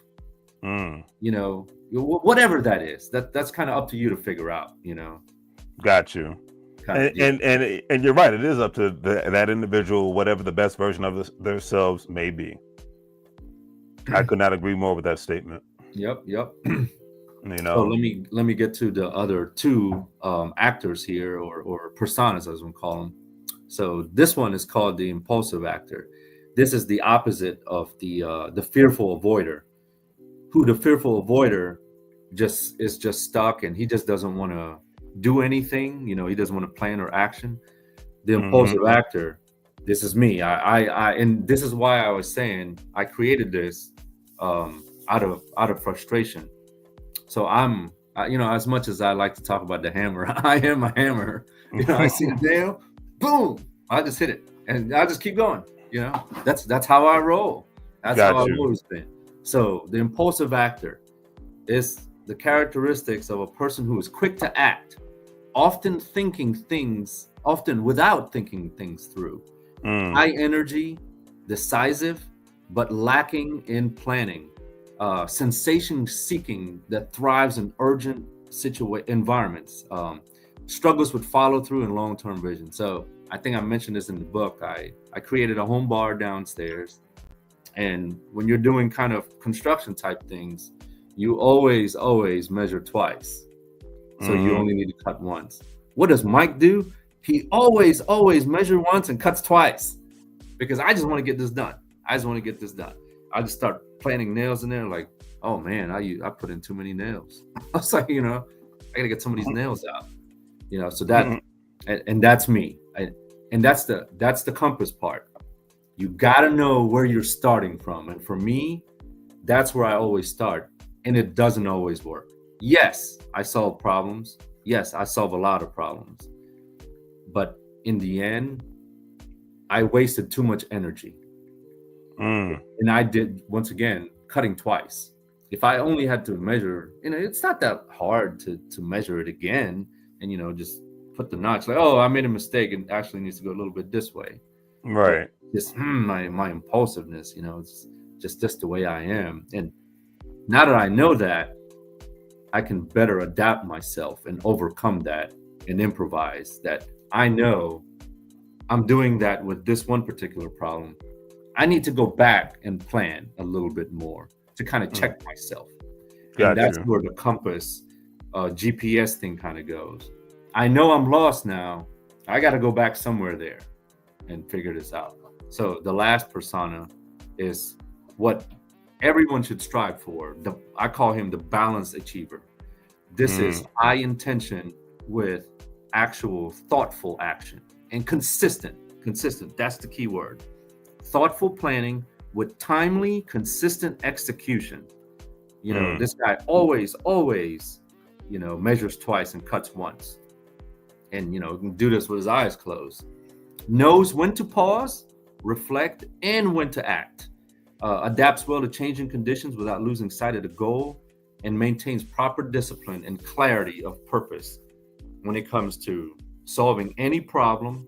Whatever that is, that's kind of up to you to figure out. Got you. And you're right. It is up to that individual, whatever the best version of themselves may be. I could not agree more with that statement. Yep. So let me get to the other two actors here, or personas, as we call them. So this one is called the impulsive actor. This is the opposite of the fearful avoider. Who the fearful avoider is just stuck, and he just doesn't want to do anything. He doesn't want to plan or action. The impulsive actor, this is me. I and this is why I was saying I created this out of frustration. So I'm, as much as I like to talk about the hammer, I am a hammer. I see the nail, boom, I just hit it, and I just keep going. That's how I roll. That's how I've always been. So the impulsive actor is the characteristics of a person who is quick to act, often without thinking things through. High energy, decisive, but lacking in planning. Sensation seeking that thrives in urgent environments. Struggles with follow through and long-term vision. So I think I mentioned this in the book. I created a home bar downstairs. And when you're doing kind of construction type things, you always measure twice. So you only need to cut once. What does Mike do? He always measure once and cuts twice, because I just want to get this done. I just start planting nails in there. Like, oh man, I put in too many nails. I was like, I gotta get some of these nails out. So that, and that's me. And that's the compass part. You gotta know where you're starting from. And for me, that's where I always start. And it doesn't always work. Yes, I solve problems. Yes, I solve a lot of problems. But in the end, I wasted too much energy. And I did, once again, cutting twice. If I only had to measure, it's not that hard to measure it again and, just put the notch like, oh, I made a mistake and actually needs to go a little bit this way. Right. But just my impulsiveness, it's just the way I am. And now that I know that, I can better adapt myself and overcome that and improvise that. I know I'm doing that with this one particular problem. I need to go back and plan a little bit more to kind of check myself. And that's where the compass GPS thing kind of goes. I know I'm lost now. I got to go back somewhere there and figure this out. So the last persona is what everyone should strive for. I call him the balanced achiever. This is high intention with actual thoughtful action and consistent. That's the key word. Thoughtful planning with timely, consistent execution. This guy always, measures twice and cuts once. And, can do this with his eyes closed. Knows when to pause, reflect, and when to act. Adapts well to changing conditions without losing sight of the goal, and maintains proper discipline and clarity of purpose when it comes to solving any problem,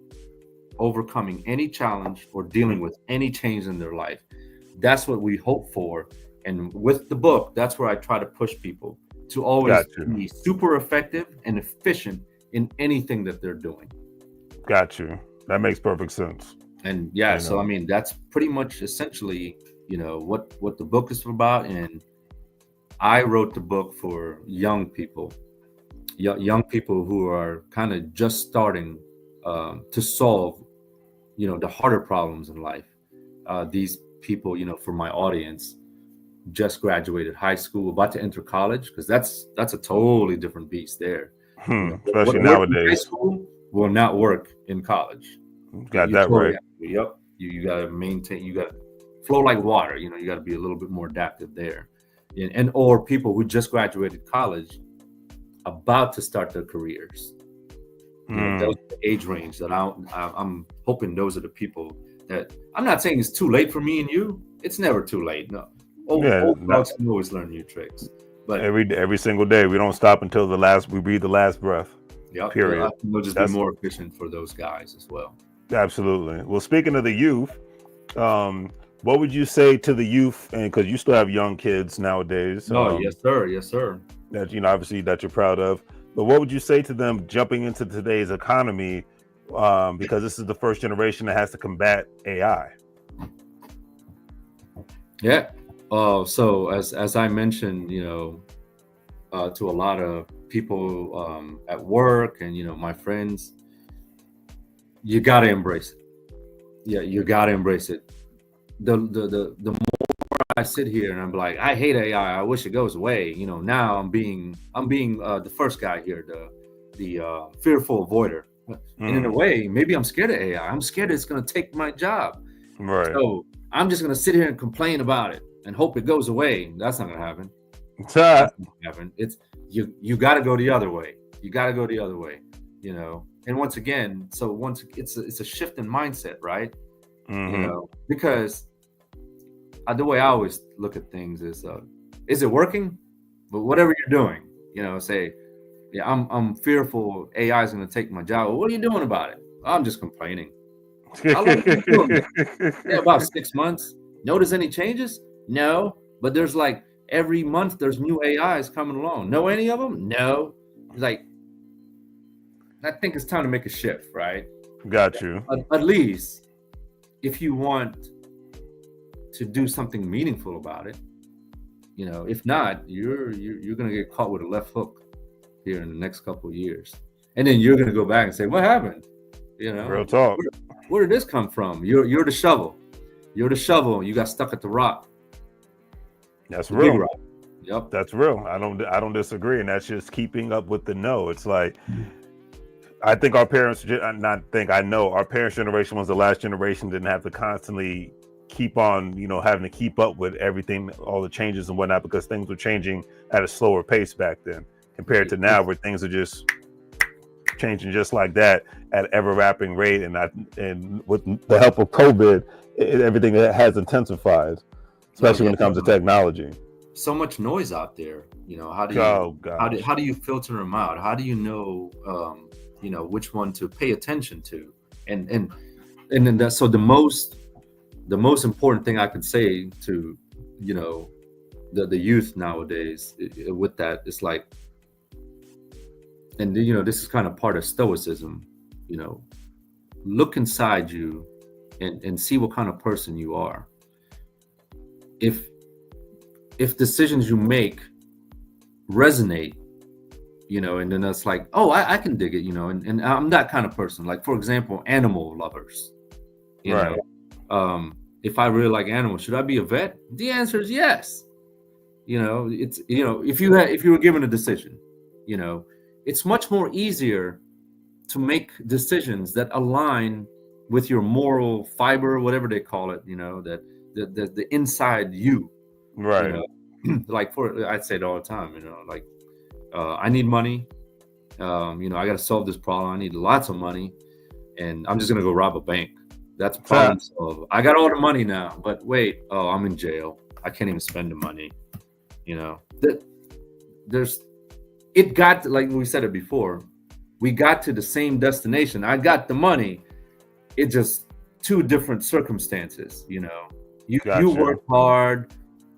overcoming any challenge, or dealing with any change in their life. That's what we hope for. And with the book, that's where I try to push people to always be super effective and efficient in anything that they're doing. Got you. That makes perfect sense. And so that's pretty much essentially, what the book is about. And I wrote the book for young people who are kind of just starting to solve, the harder problems in life. These people, for my audience, just graduated high school, about to enter college, because that's a totally different beast there. Especially nowadays. High school will not work in college. Got that right. Yep. You got to maintain. You got to flow like water. You got to be a little bit more adaptive there. And or people who just graduated college, about to start their careers. Those are the age range that I'm hoping those are the people that, I'm not saying it's too late for me and you. It's never too late. No. Old dogs can always learn new tricks. But every single day, we don't stop until we breathe the last breath. Yeah. Period. We'll just be more efficient for those guys as well. Absolutely. Well, speaking of the youth, what would you say to the youth? And because you still have young kids nowadays. Yes, sir. That obviously that you're proud of. But what would you say to them jumping into today's economy? Because this is the first generation that has to combat AI. Yeah. So as I mentioned, to a lot of people at work and my friends, you got to embrace it. Yeah, you got to embrace it. The more I sit here and I'm like, I hate AI. I wish it goes away. Now I'm being the first guy here, the fearful avoider. And in a way, maybe I'm scared of AI. I'm scared it's going to take my job. Right. So I'm just going to sit here and complain about it and hope it goes away. That's not going to happen. It's you got to go the other way. You got to go the other way. And once again, it's a shift in mindset, right? Because the way I always look at things is it working? But whatever you're doing, say, yeah, I'm fearful AI is going to take my job. Well, what are you doing about it? I'm just complaining. How long have you been doing that? Yeah, about 6 months. Notice any changes? No. But there's like every month there's new AIs coming along. Know any of them? No. Like, I think it's time to make a shift, right? Got you. At least if you want to do something meaningful about it, if not, you're going to get caught with a left hook here in the next couple of years. And then you're going to go back and say, what happened? Real talk. Where did this come from? You're the shovel. You're the shovel. You got stuck at the rock. That's The gig real. ride. Yep. That's real. I don't disagree, and that's just keeping up with the no. It's like I think our parents, not think, I know our parents' generation was the last generation didn't have to constantly keep on, having to keep up with everything, all the changes and whatnot, because things were changing at a slower pace back then compared to now, where things are just changing just like that at ever rapid rate. And with the help of COVID, everything has intensified, especially when it comes to technology. So much noise out there. How do you gosh. how do you filter them out? How do you know which one to pay attention to? And then that, so the most important thing I could say to the youth nowadays with that is like, and this is kind of part of stoicism, look inside you and see what kind of person you are. If decisions you make resonate, and then that's like, oh, I can dig it, and I'm that kind of person. Like, for example, animal lovers, Right. If I really like animals, should I be a vet? The answer is yes. It's if you were given a decision, it's much more easier to make decisions that align with your moral fiber, whatever they call it, that the inside you. Right. Like I'd say it all the time, like I need money, I got to solve this problem. I need lots of money, and I'm just gonna go rob a bank. That's a problem solved. I got all the money now, but wait, I'm in jail. I can't even spend the money. It got, like we said it before, we got to the same destination. I got the money. It just two different circumstances. You worked hard.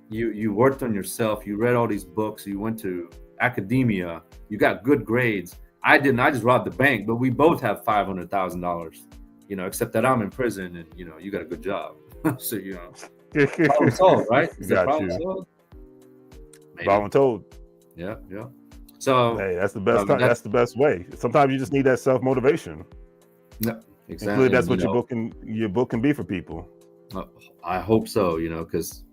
You worked on yourself. You read all these books. You went to academia. You got good grades. I didn't. I just robbed the bank. But we both have $500,000. Except that I'm in prison, and you got a good job. So problem solved, right? Is that problem solved? Voluntold. Yeah. So hey, that's the best. That's the best way. Sometimes you just need that self motivation. Yeah, exactly. That's what your book can be for people. I hope so. Because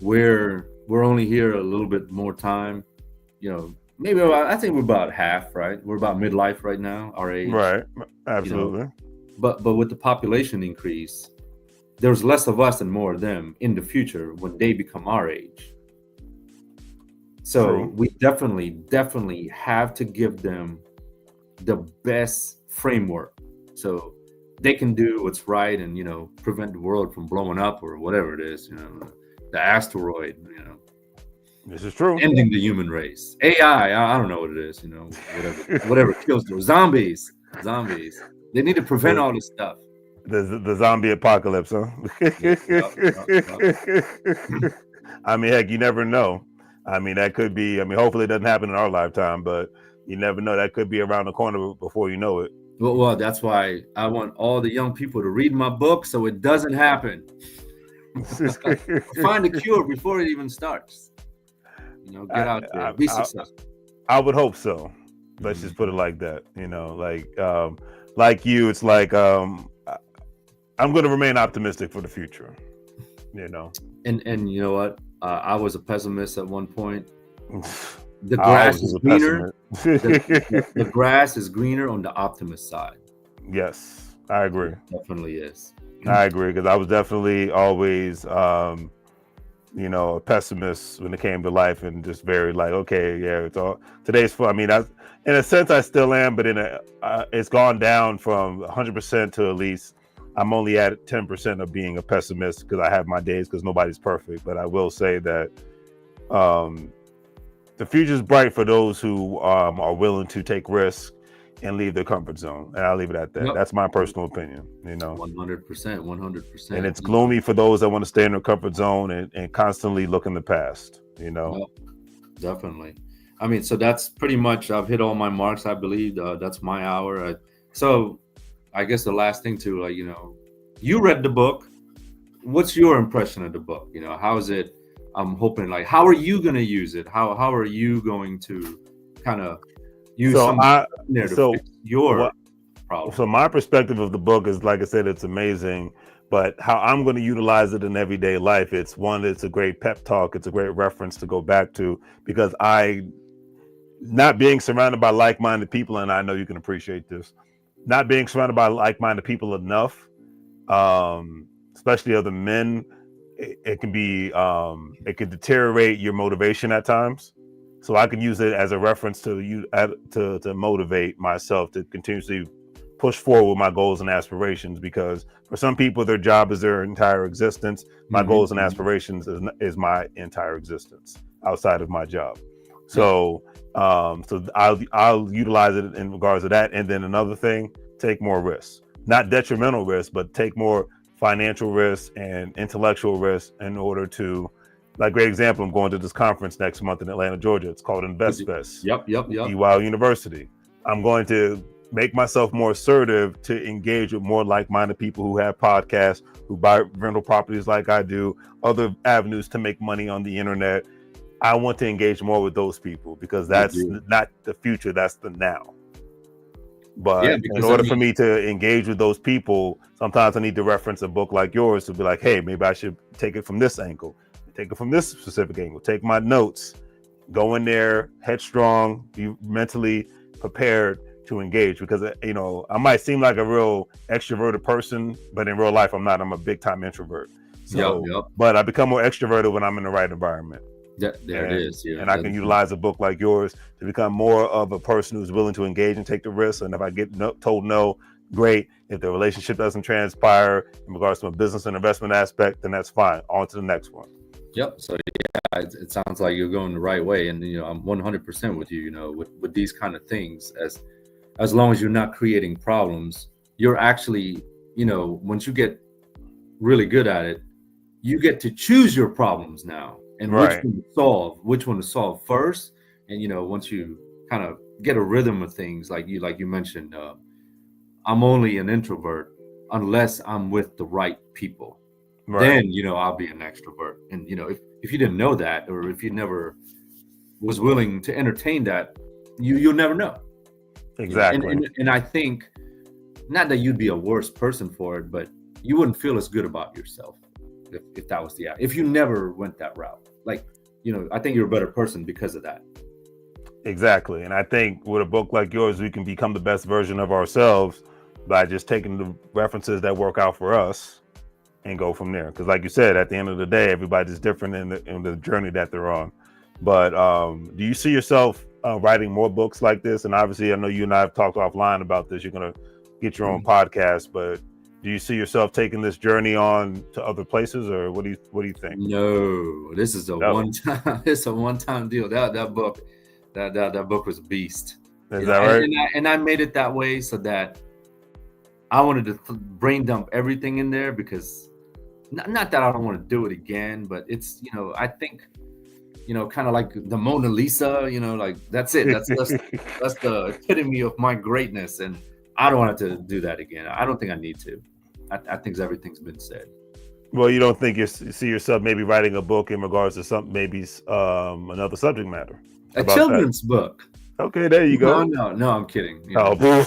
we're only here a little bit more time. Maybe I think we're about half, right? We're about midlife right now, our age. Right. Absolutely. But with the population increase, there's less of us and more of them in the future when they become our age. So True. We definitely have to give them the best framework so they can do what's right and, prevent the world from blowing up or whatever it is, the asteroid, This is true. Ending the human race. AI, I don't know what it is, whatever kills them. Zombies. They need to prevent all this stuff. The zombie apocalypse, huh? I mean, heck, you never know. I mean, that could be, hopefully it doesn't happen in our lifetime, but you never know. That could be around the corner before you know it. Well, that's why I want all the young people to read my book so it doesn't happen. Find a cure before it even starts. Get out there, be successful. I would hope so. Let's just put it like that. Like you, it's like I'm going to remain optimistic for the future. And you know what? I was a pessimist at one point. The grass is greener. The grass is greener on the optimist side. Yes, I agree. It definitely is. I agree, because I was definitely always, a pessimist when it came to life, and just very like, okay, yeah, it's all today's fun. I mean, in a sense, I still am, but it's gone down from 100% to at least I'm only at 10% of being a pessimist, because I have my days, because nobody's perfect. But I will say that the future is bright for those who are willing to take risks and leave their comfort zone. And I'll leave it at that. Yep. That's my personal opinion. 100%. And it's gloomy for those that want to stay in their comfort zone and constantly look in the past. Yep. Definitely. I mean, so that's pretty much, I've hit all my marks, I believe. That's my hour. So I guess the last thing too, you read the book. What's your impression of the book? How is it? I'm hoping, how are you going to use it? How are you going to kind of use fix your problem. So my perspective of the book is, like I said, it's amazing. But how I'm going to utilize it in everyday life, it's a great pep talk. It's a great reference to go back to, because not being surrounded by like-minded people, and I know you can appreciate this, not being surrounded by like-minded people enough, especially other men, it can be, it can deteriorate your motivation at times. So I can use it as a reference to motivate myself to continuously push forward with my goals and aspirations, because for some people their job is their entire existence. My goals and aspirations is my entire existence outside of my job. So I'll utilize it in regards to that. And then another thing, take more risks, not detrimental risks, but take more financial risks and intellectual risks in order to, like, great example, I'm going to this conference next month in Atlanta, Georgia. It's called Invest Fest. Yep. EY University. I'm going to make myself more assertive to engage with more like-minded people who have podcasts, who buy rental properties like I do, other avenues to make money on the internet. I want to engage more with those people, because that's not the future, that's the now. But in order for me to engage with those people, sometimes I need to reference a book like yours to be like, hey, maybe I should take it from this angle, take it from this specific angle, take my notes, go in there headstrong, be mentally prepared to engage. Because, you know, I might seem like a real extroverted person, but in real life I'm not. I'm a big time introvert. So but I become more extroverted when I'm in the right environment. It is. Yeah. And I can utilize a book like yours to become more of a person who's willing to engage and take the risk. And if I get told no, great. If the relationship doesn't transpire in regards to a business and investment aspect, then that's fine. On to the next one. Yep. So yeah, it sounds like you're going the right way. And, you know, I'm 100% with you, you know, with these kind of things, as long as you're not creating problems, you're actually, you know, once you get really good at it, you get to choose your problems now. And which one to solve first. And, you know, once you kind of get a rhythm of things, like you mentioned, I'm only an introvert unless I'm with the right people. Then, you know, I'll be an extrovert. And, you know, if you didn't know that, or if you never was willing to entertain that, you'll never know. Exactly. And I think, not that you'd be a worse person for it, but you wouldn't feel as good about yourself if that was if you never went that route. Like, you know, I think you're a better person because of that. Exactly. And I think with a book like yours, we can become the best version of ourselves by just taking the references that work out for us and go from there. Because like you said, at the end of the day, everybody's different in the journey that they're on. But do you see yourself writing more books like this? And obviously, I know you and I have talked offline about this. You're going to get your own podcast, but do you see yourself taking this journey on to other places, or what do you think? No, this is one-time. It's a one-time deal. That book was a beast. Is that right? And I made it that way so that I wanted to brain dump everything in there, because not that I don't want to do it again, but it's, you know, I think, you know, kind of like the Mona Lisa, you know, like that's it. That's the epitome of my greatness, and I don't want to do that again. I don't think I need to. I think everything's been said. Well, you don't think you see yourself maybe writing a book in regards to another subject matter? A children's book. Okay, there you go. No, I'm kidding. You know.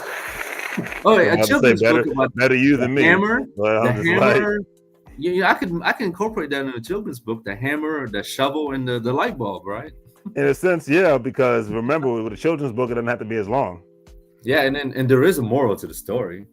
A children's book about better you than me. Hammer. The hammer. I can incorporate that in a children's book. The hammer, the shovel, and the light bulb, right? In a sense, yeah. Because remember, with a children's book, it doesn't have to be as long. Yeah, and there is a moral to the story.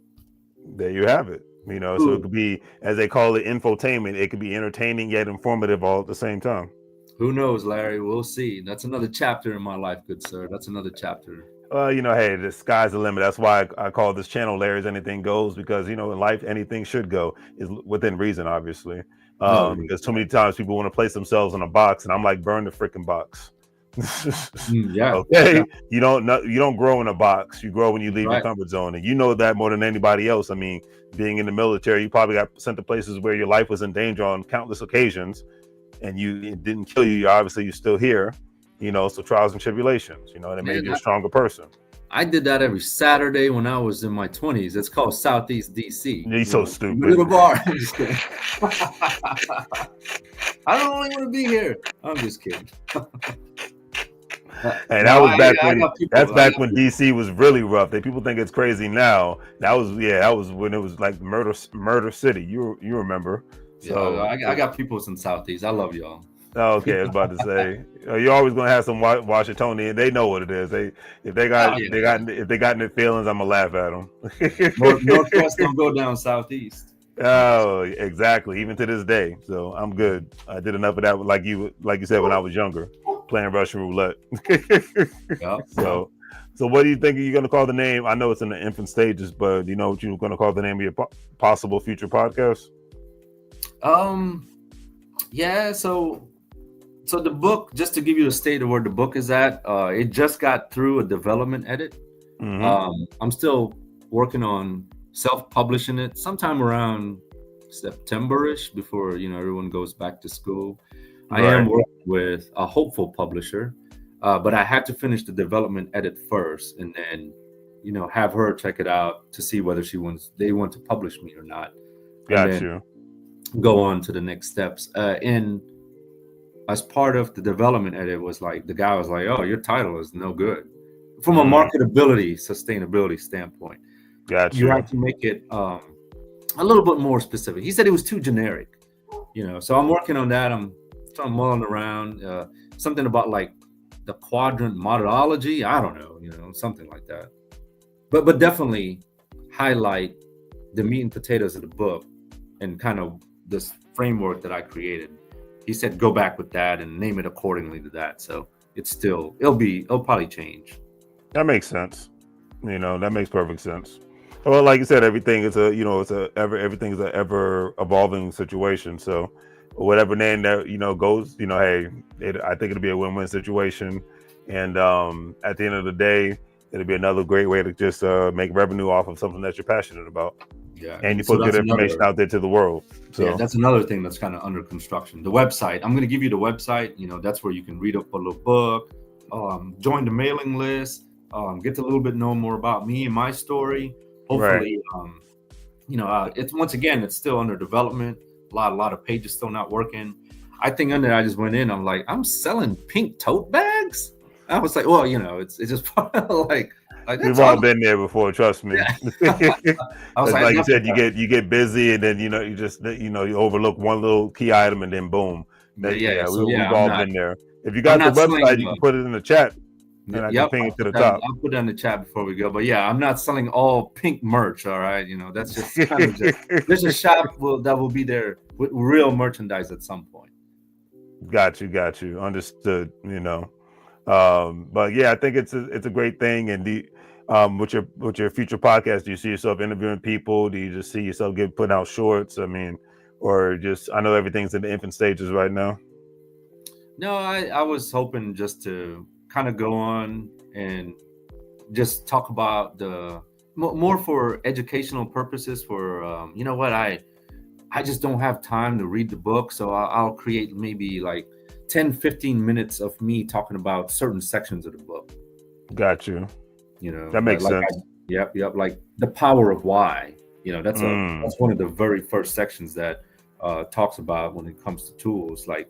There you have it. You know, so it could be, as they call it, infotainment. It could be entertaining yet informative all at the same time. Who knows, Larry? We'll see. That's another chapter in my life, good sir. That's another chapter. You know, hey, the sky's the limit. That's why I call this channel Larry's Anything Goes, because, you know, in life, anything should go, is within reason, obviously. Because too many times people want to place themselves in a box, and I'm like, burn the freaking box. Yeah. Okay. Yeah. You don't grow in a box. You grow when you leave your comfort zone, and you know that more than anybody else. I mean, being in the military, you probably got sent to places where your life was in danger on countless occasions, and it didn't kill you. Obviously, you're still here. You know, so trials and tribulations. You know, and it made you a stronger person. I did that every Saturday when I was in my 20s. It's called Southeast DC. You're so stupid. Little bar. I'm just kidding. I don't really want to be here. I'm just kidding. And that No, was back I when got people. that's I back got when people. DC was really rough. People think it's crazy now. That was when it was like murder city. You remember? Yeah, So I got people in Southeast. I love y'all. okay, I was about to say you're always gonna have some Washingtonian. They know what it is. Oh yeah, yeah. if they got in their feelings, I'm gonna laugh at them. Northwest don't go down Southeast. Oh, exactly. Even to this day. So I'm good. I did enough of that, like you said, when I was younger, playing Russian roulette. Yep, yep. so, so what do you think you're going to call the name? I know it's in the infant stages, but do you know what you're going to call the name of your possible future podcast? Yeah. So the book, just to give you a state of where the book is at, it just got through a development edit. Mm-hmm. I'm still working on self-publishing it sometime around September-ish before everyone goes back to school. I am Right. working with a hopeful publisher, but I had to finish the development edit first, and then have her check it out to see whether they want to publish me or not, and Got then you. go on to the next steps. And as part of the development edit was like the guy was like, "Oh, your title is no good." From a Mm, marketability, sustainability standpoint, got you you. have to make it a little bit more specific. He said it was too generic, So I'm working on that. I'm mulling around something about like the quadrant methodology. I don't know, something like that. But definitely highlight the meat and potatoes of the book and kind of this framework that I created. He said go back with that and name it accordingly to that. So it'll probably change. That makes sense. That makes perfect sense. Well, like you said, everything is everything is a ever evolving situation. So whatever name that goes, hey, I think it'll be a win-win situation. And at the end of the day, it'll be another great way to just make revenue off of something that you're passionate about, Yeah, and you and so put good that's information another. out there to the world. Yeah, So that's another thing that's kind of under construction. The website. I'm going to give you the website. That's where you can read up a little book, join the mailing list, get to a little bit know more about me and my story. right. Hopefully, it's once again, it's still under development. A lot of pages still not working. I think under I just went in. I'm like, I'm selling pink tote bags. I was like, well, it's just like We've that's all all. been there before, trust me. Yeah. I was It's like, like you enough of said, that. you get busy, and then you just you overlook one little key item, and then boom. Yeah. So We've yeah, all been there. If you I'm got the not website, selling. you can put it in the chat, and I can Yep, ping it to the top. I'll put that in the chat before we go. But yeah, I'm not selling all pink merch. All right, that's just kind of just. There's a shop that will be there with real merchandise at some point. Got you. Understood. But yeah, I think it's a great thing. And with your future podcast, do you see yourself interviewing people? Do you just see yourself putting out shorts? I mean, or just I know everything's in the infant stages right now. No, I was hoping just to kind of go on and just talk about the more for educational purposes. For what I just don't have time to read the book, so I'll create maybe like 10-15 minutes of me talking about certain sections of the book. Got you. That makes Like sense. yep, like the power of why. That's Mm, that's one of the very first sections that talks about when it comes to tools. Like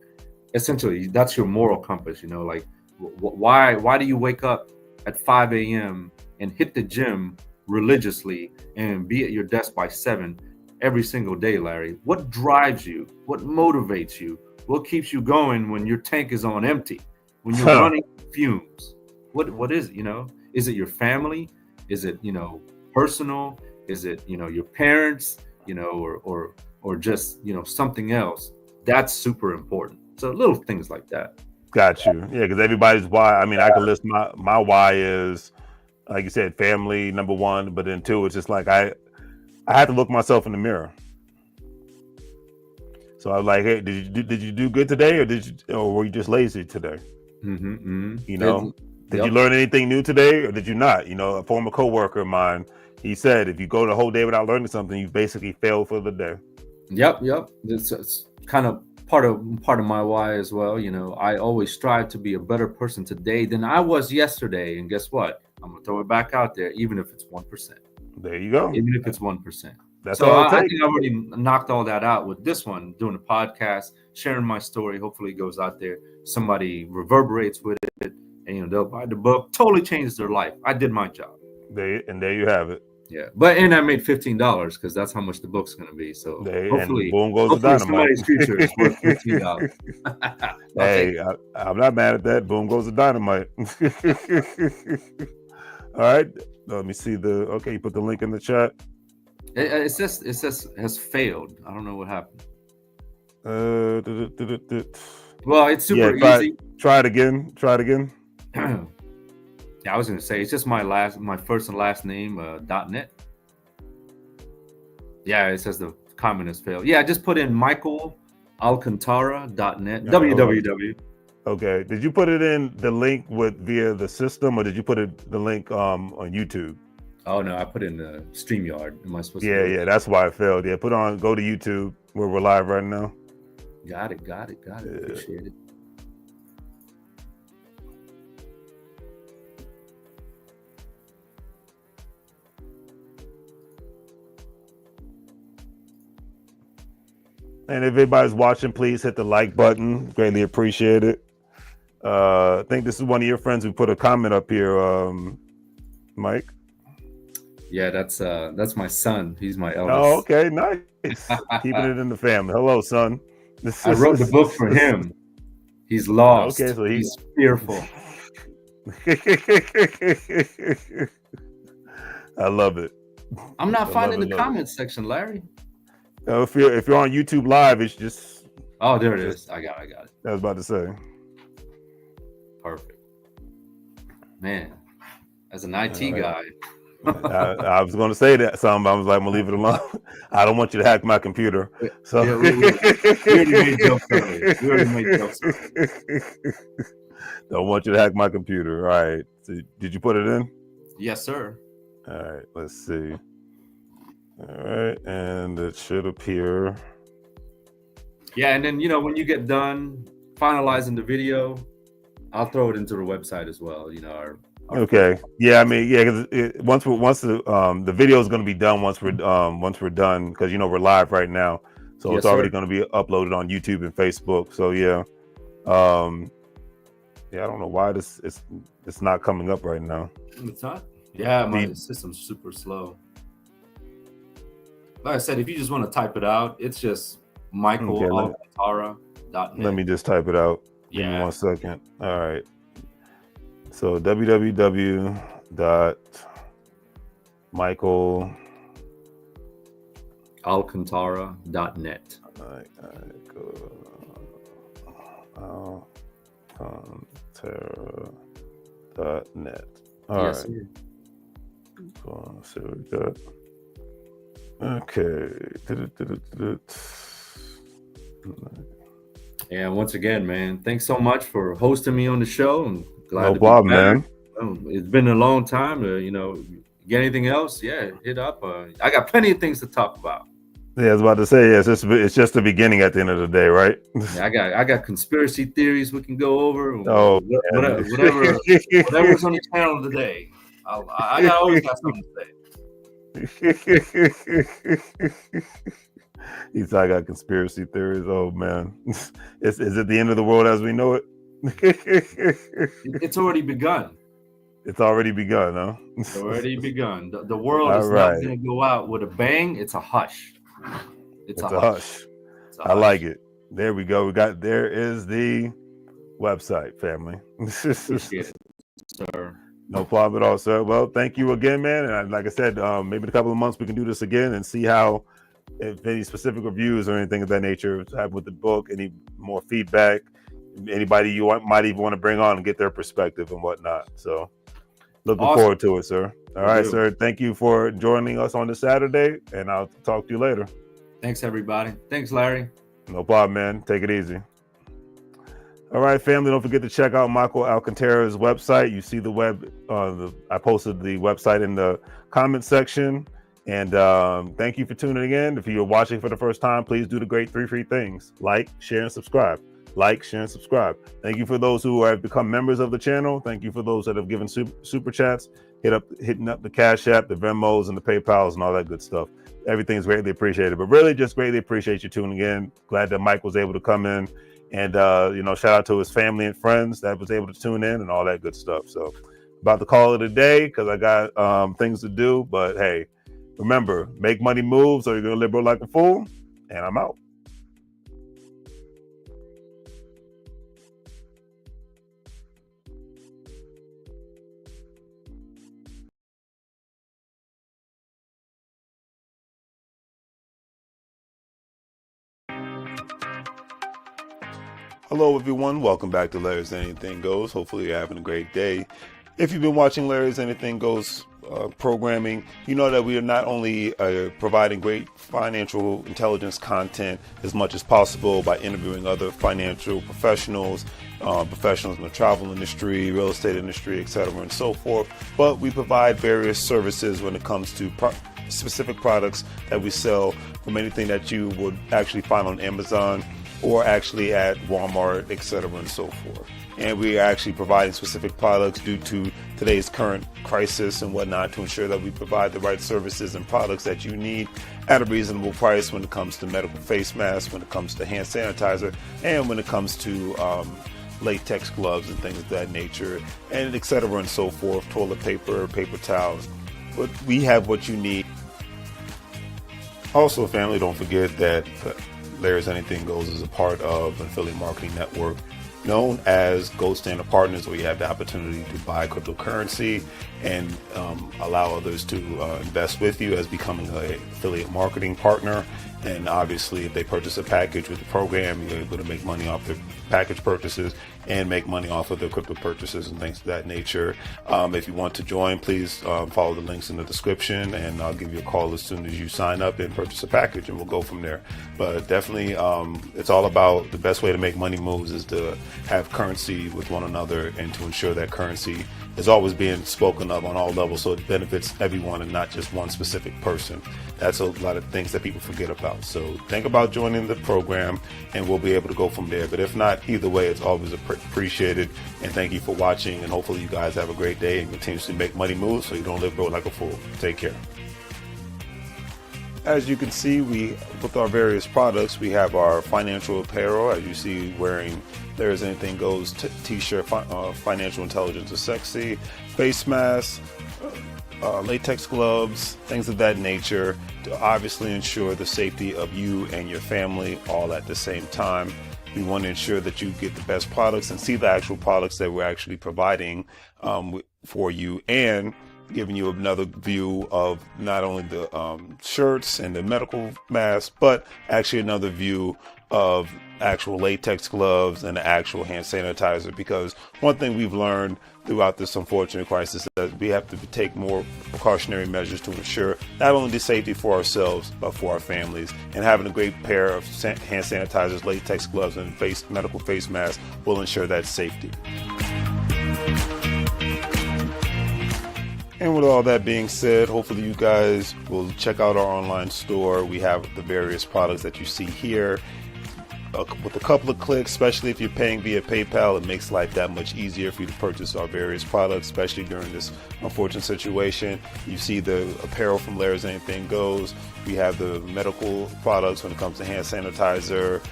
essentially, that's your moral compass. Like why do you wake up at 5 a.m. and hit the gym religiously and be at your desk by 7 every single day, Larry? What drives you? What motivates you? What keeps you going when your tank is on empty? When you're running fumes? What is it? Is it your family? Is it personal? Is it your parents? Or just something else? That's super important. So little things like that. got you. Yeah, because everybody's why. I mean, I could list my why is like you said, family number one, but then two, it's just like I had to look myself in the mirror. So I was like, hey, did you do good today, or were you just lazy today? Mm-hmm, mm-hmm. You know, did you Yep. learn anything new today, or did you not? A former coworker of mine, he said, if you go the whole day without learning something, you basically failed for the day. Yep. It's kind of part of my why as well. I always strive to be a better person today than I was yesterday. And guess what? I'm gonna throw it back out there, even if it's 1%. There you go. Even if it's 1%. That's So all it I takes. think I already knocked all that out with this one, doing a podcast, sharing my story. Hopefully it goes out there. Somebody reverberates with it, and they'll buy the book. Totally changes their life. I did my job. There you have it. Yeah, and I made $15 because that's how much the book's going to be. So And boom goes the dynamite. Somebody's future is worth $15. Hey, I'm not mad at that. Boom goes the dynamite. All right, let me see okay, you put the link in the chat. It says has failed. I don't know what happened. Well, it's super easy. Try it again. Yeah, I was going to say it's just my first and last name .net. Yeah, it says the comment has failed. Yeah, just put in michaelalcantara.net. www. Okay. Did you put it in the link via the system, or did you put the link on YouTube? Oh no, I put in the StreamYard. Am I supposed to? Yeah, that's why it failed. Yeah, go to YouTube where we're live right now. Got it. Appreciate it. And if everybody's watching, please hit the like button. Greatly appreciate it. I think this is one of your friends who put a comment up here, Mike. Yeah, that's my son. He's my eldest. Oh, okay, nice. Keeping it in the family. Hello, son. I wrote the book for him. He's lost. Okay, so he's fearful. I love it. I'm not finding the comments section, Larry. If you're on YouTube Live, it's just. Oh, there it is. I got it. I was about to say. Perfect. Man, as an IT guy. I was going to say that something. I was like, I'm gonna leave it alone. I don't want you to hack my computer. So yeah, we already made jokes earlier. Don't want you to hack my computer. All right. So, did you put it in? Yes, sir. All right. Let's see. All right, and it should appear. Yeah, and then when you get done finalizing the video, I'll throw it into the website as well. Okay. Yeah, I mean, because once the video is going to be done once we're done, because we're live right now, so it's already going to be uploaded on YouTube and Facebook. So yeah, I don't know why it's not coming up right now. It's not. Yeah, my system's super slow. Like I said, if you just want to type it out, it's just michaelalcantara.net. Let me just type it out. Yeah. Give me 1 second. All right. So www.michaelalcantara.net. Alcantara.net. All right. So we got. Okay. And once again, man, thanks so much for hosting me on the show. I'm glad no problem, man. It's been a long time. Get anything else? Yeah, hit up. I got plenty of things to talk about. Yeah, I was about to say, yes, it's just the beginning at the end of the day, right? Yeah, I got conspiracy theories we can go over. Oh, whatever's on the channel today. I always got something to say. He's like, I got conspiracy theories. Oh man, is it the end of the world as we know it? It's already begun. It's already begun, huh? It's already begun. The world is not going to go out with a bang. It's a hush. It's a hush. I like it. There we go. There is the website, family. Appreciate it, sir. No problem at all, sir. Well, thank you again, man. And like I said, maybe in a couple of months we can do this again and see if any specific reviews or anything of that nature have with the book, any more feedback, anybody you might even want to bring on and get their perspective and whatnot. So looking forward to it, sir. All right, sir. Thank you for joining us on this Saturday, and I'll talk to you later. Thanks, everybody. Thanks, Larry. No problem, man. Take it easy. All right, family, don't forget to check out Michael Alcantara's website. You see I posted the website in the comment section. And thank you for tuning in. If you're watching for the first time, please do the great 3 free things. Like, share, and subscribe. Like, share, and subscribe. Thank you for those who have become members of the channel. Thank you for those that have given super chats, hitting up the Cash App, the Venmos, and the PayPals, and all that good stuff. Everything's greatly appreciated. But really, just greatly appreciate you tuning in. Glad that Mike was able to come in And shout out to his family and friends that was able to tune in and all that good stuff. So about to call it a day because I got things to do. But hey, remember, make money moves or you're gonna live broke like a fool. And I'm out. Hello, everyone. Welcome back to Larry's Anything Goes. Hopefully, you're having a great day. If you've been watching Larry's Anything Goes programming, you know that we are not only providing great financial intelligence content as much as possible by interviewing other financial professionals, professionals in the travel industry, real estate industry, etc., and so forth, but we provide various services when it comes to specific products that we sell, from anything that you would actually find on Amazon or actually at Walmart, etc., and so forth. And we are actually providing specific products due to today's current crisis and whatnot to ensure that we provide the right services and products that you need at a reasonable price when it comes to medical face masks, when it comes to hand sanitizer, and when it comes to latex gloves and things of that nature, and etc., and so forth, toilet paper, paper towels. But we have what you need. Also, family, don't forget that Larry's Anything Goes is a part of an affiliate marketing network known as Gold Standard Partners, where you have the opportunity to buy cryptocurrency and allow others to invest with you as becoming an affiliate marketing partner. And obviously, if they purchase a package with the program, you're able to make money off their package purchases and make money off of their crypto purchases and things of that nature. If you want to join, please follow the links in the description, and I'll give you a call as soon as you sign up and purchase a package, and we'll go from there. But definitely, it's all about the best way to make money moves is to have currency with one another and to ensure that currency is always being spoken of on all levels, so it benefits everyone and not just one specific person. That's a lot of things that people forget about. So think about joining the program, and we'll be able to go from there. But if not, either way, it's always appreciated. And thank you for watching. And hopefully you guys have a great day and continuously make money moves so you don't live broke like a fool. Take care. As you can see, with our various products, we have our financial apparel, as you see, wearing There's Anything Goes t-shirt, financial intelligence is sexy, face masks, latex gloves, things of that nature, to obviously ensure the safety of you and your family all at the same time. We want to ensure that you get the best products and see the actual products that we're actually providing for you, and giving you another view of not only the shirts and the medical masks, but actually another view of actual latex gloves and the actual hand sanitizer. Because one thing we've learned throughout this unfortunate crisis is that we have to take more precautionary measures to ensure not only the safety for ourselves, but for our families. And having a great pair of hand sanitizers, latex gloves, and medical face masks will ensure that safety. And with all that being said, hopefully you guys will check out our online store. We have the various products that you see here. With a couple of clicks, especially if you're paying via PayPal, it makes life that much easier for you to purchase our various products, especially during this unfortunate situation. You see the apparel from Larry's Anything Goes. We have the medical products when it comes to hand sanitizer,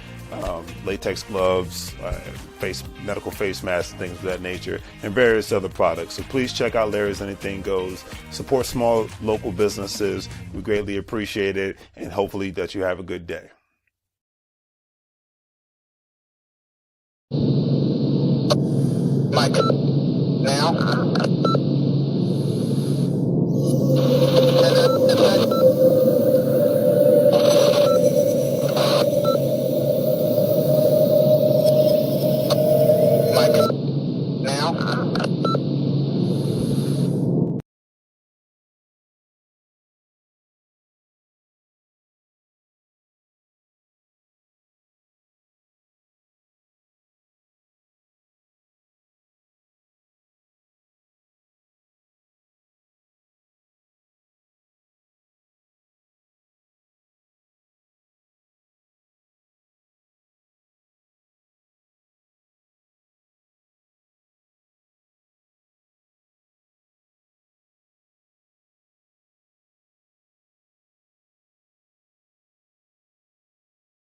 latex gloves, medical face masks, and things of that nature, and various other products. So please check out Larry's Anything Goes. Support small local businesses. We greatly appreciate it, and hopefully that you have a good day. Mike, now.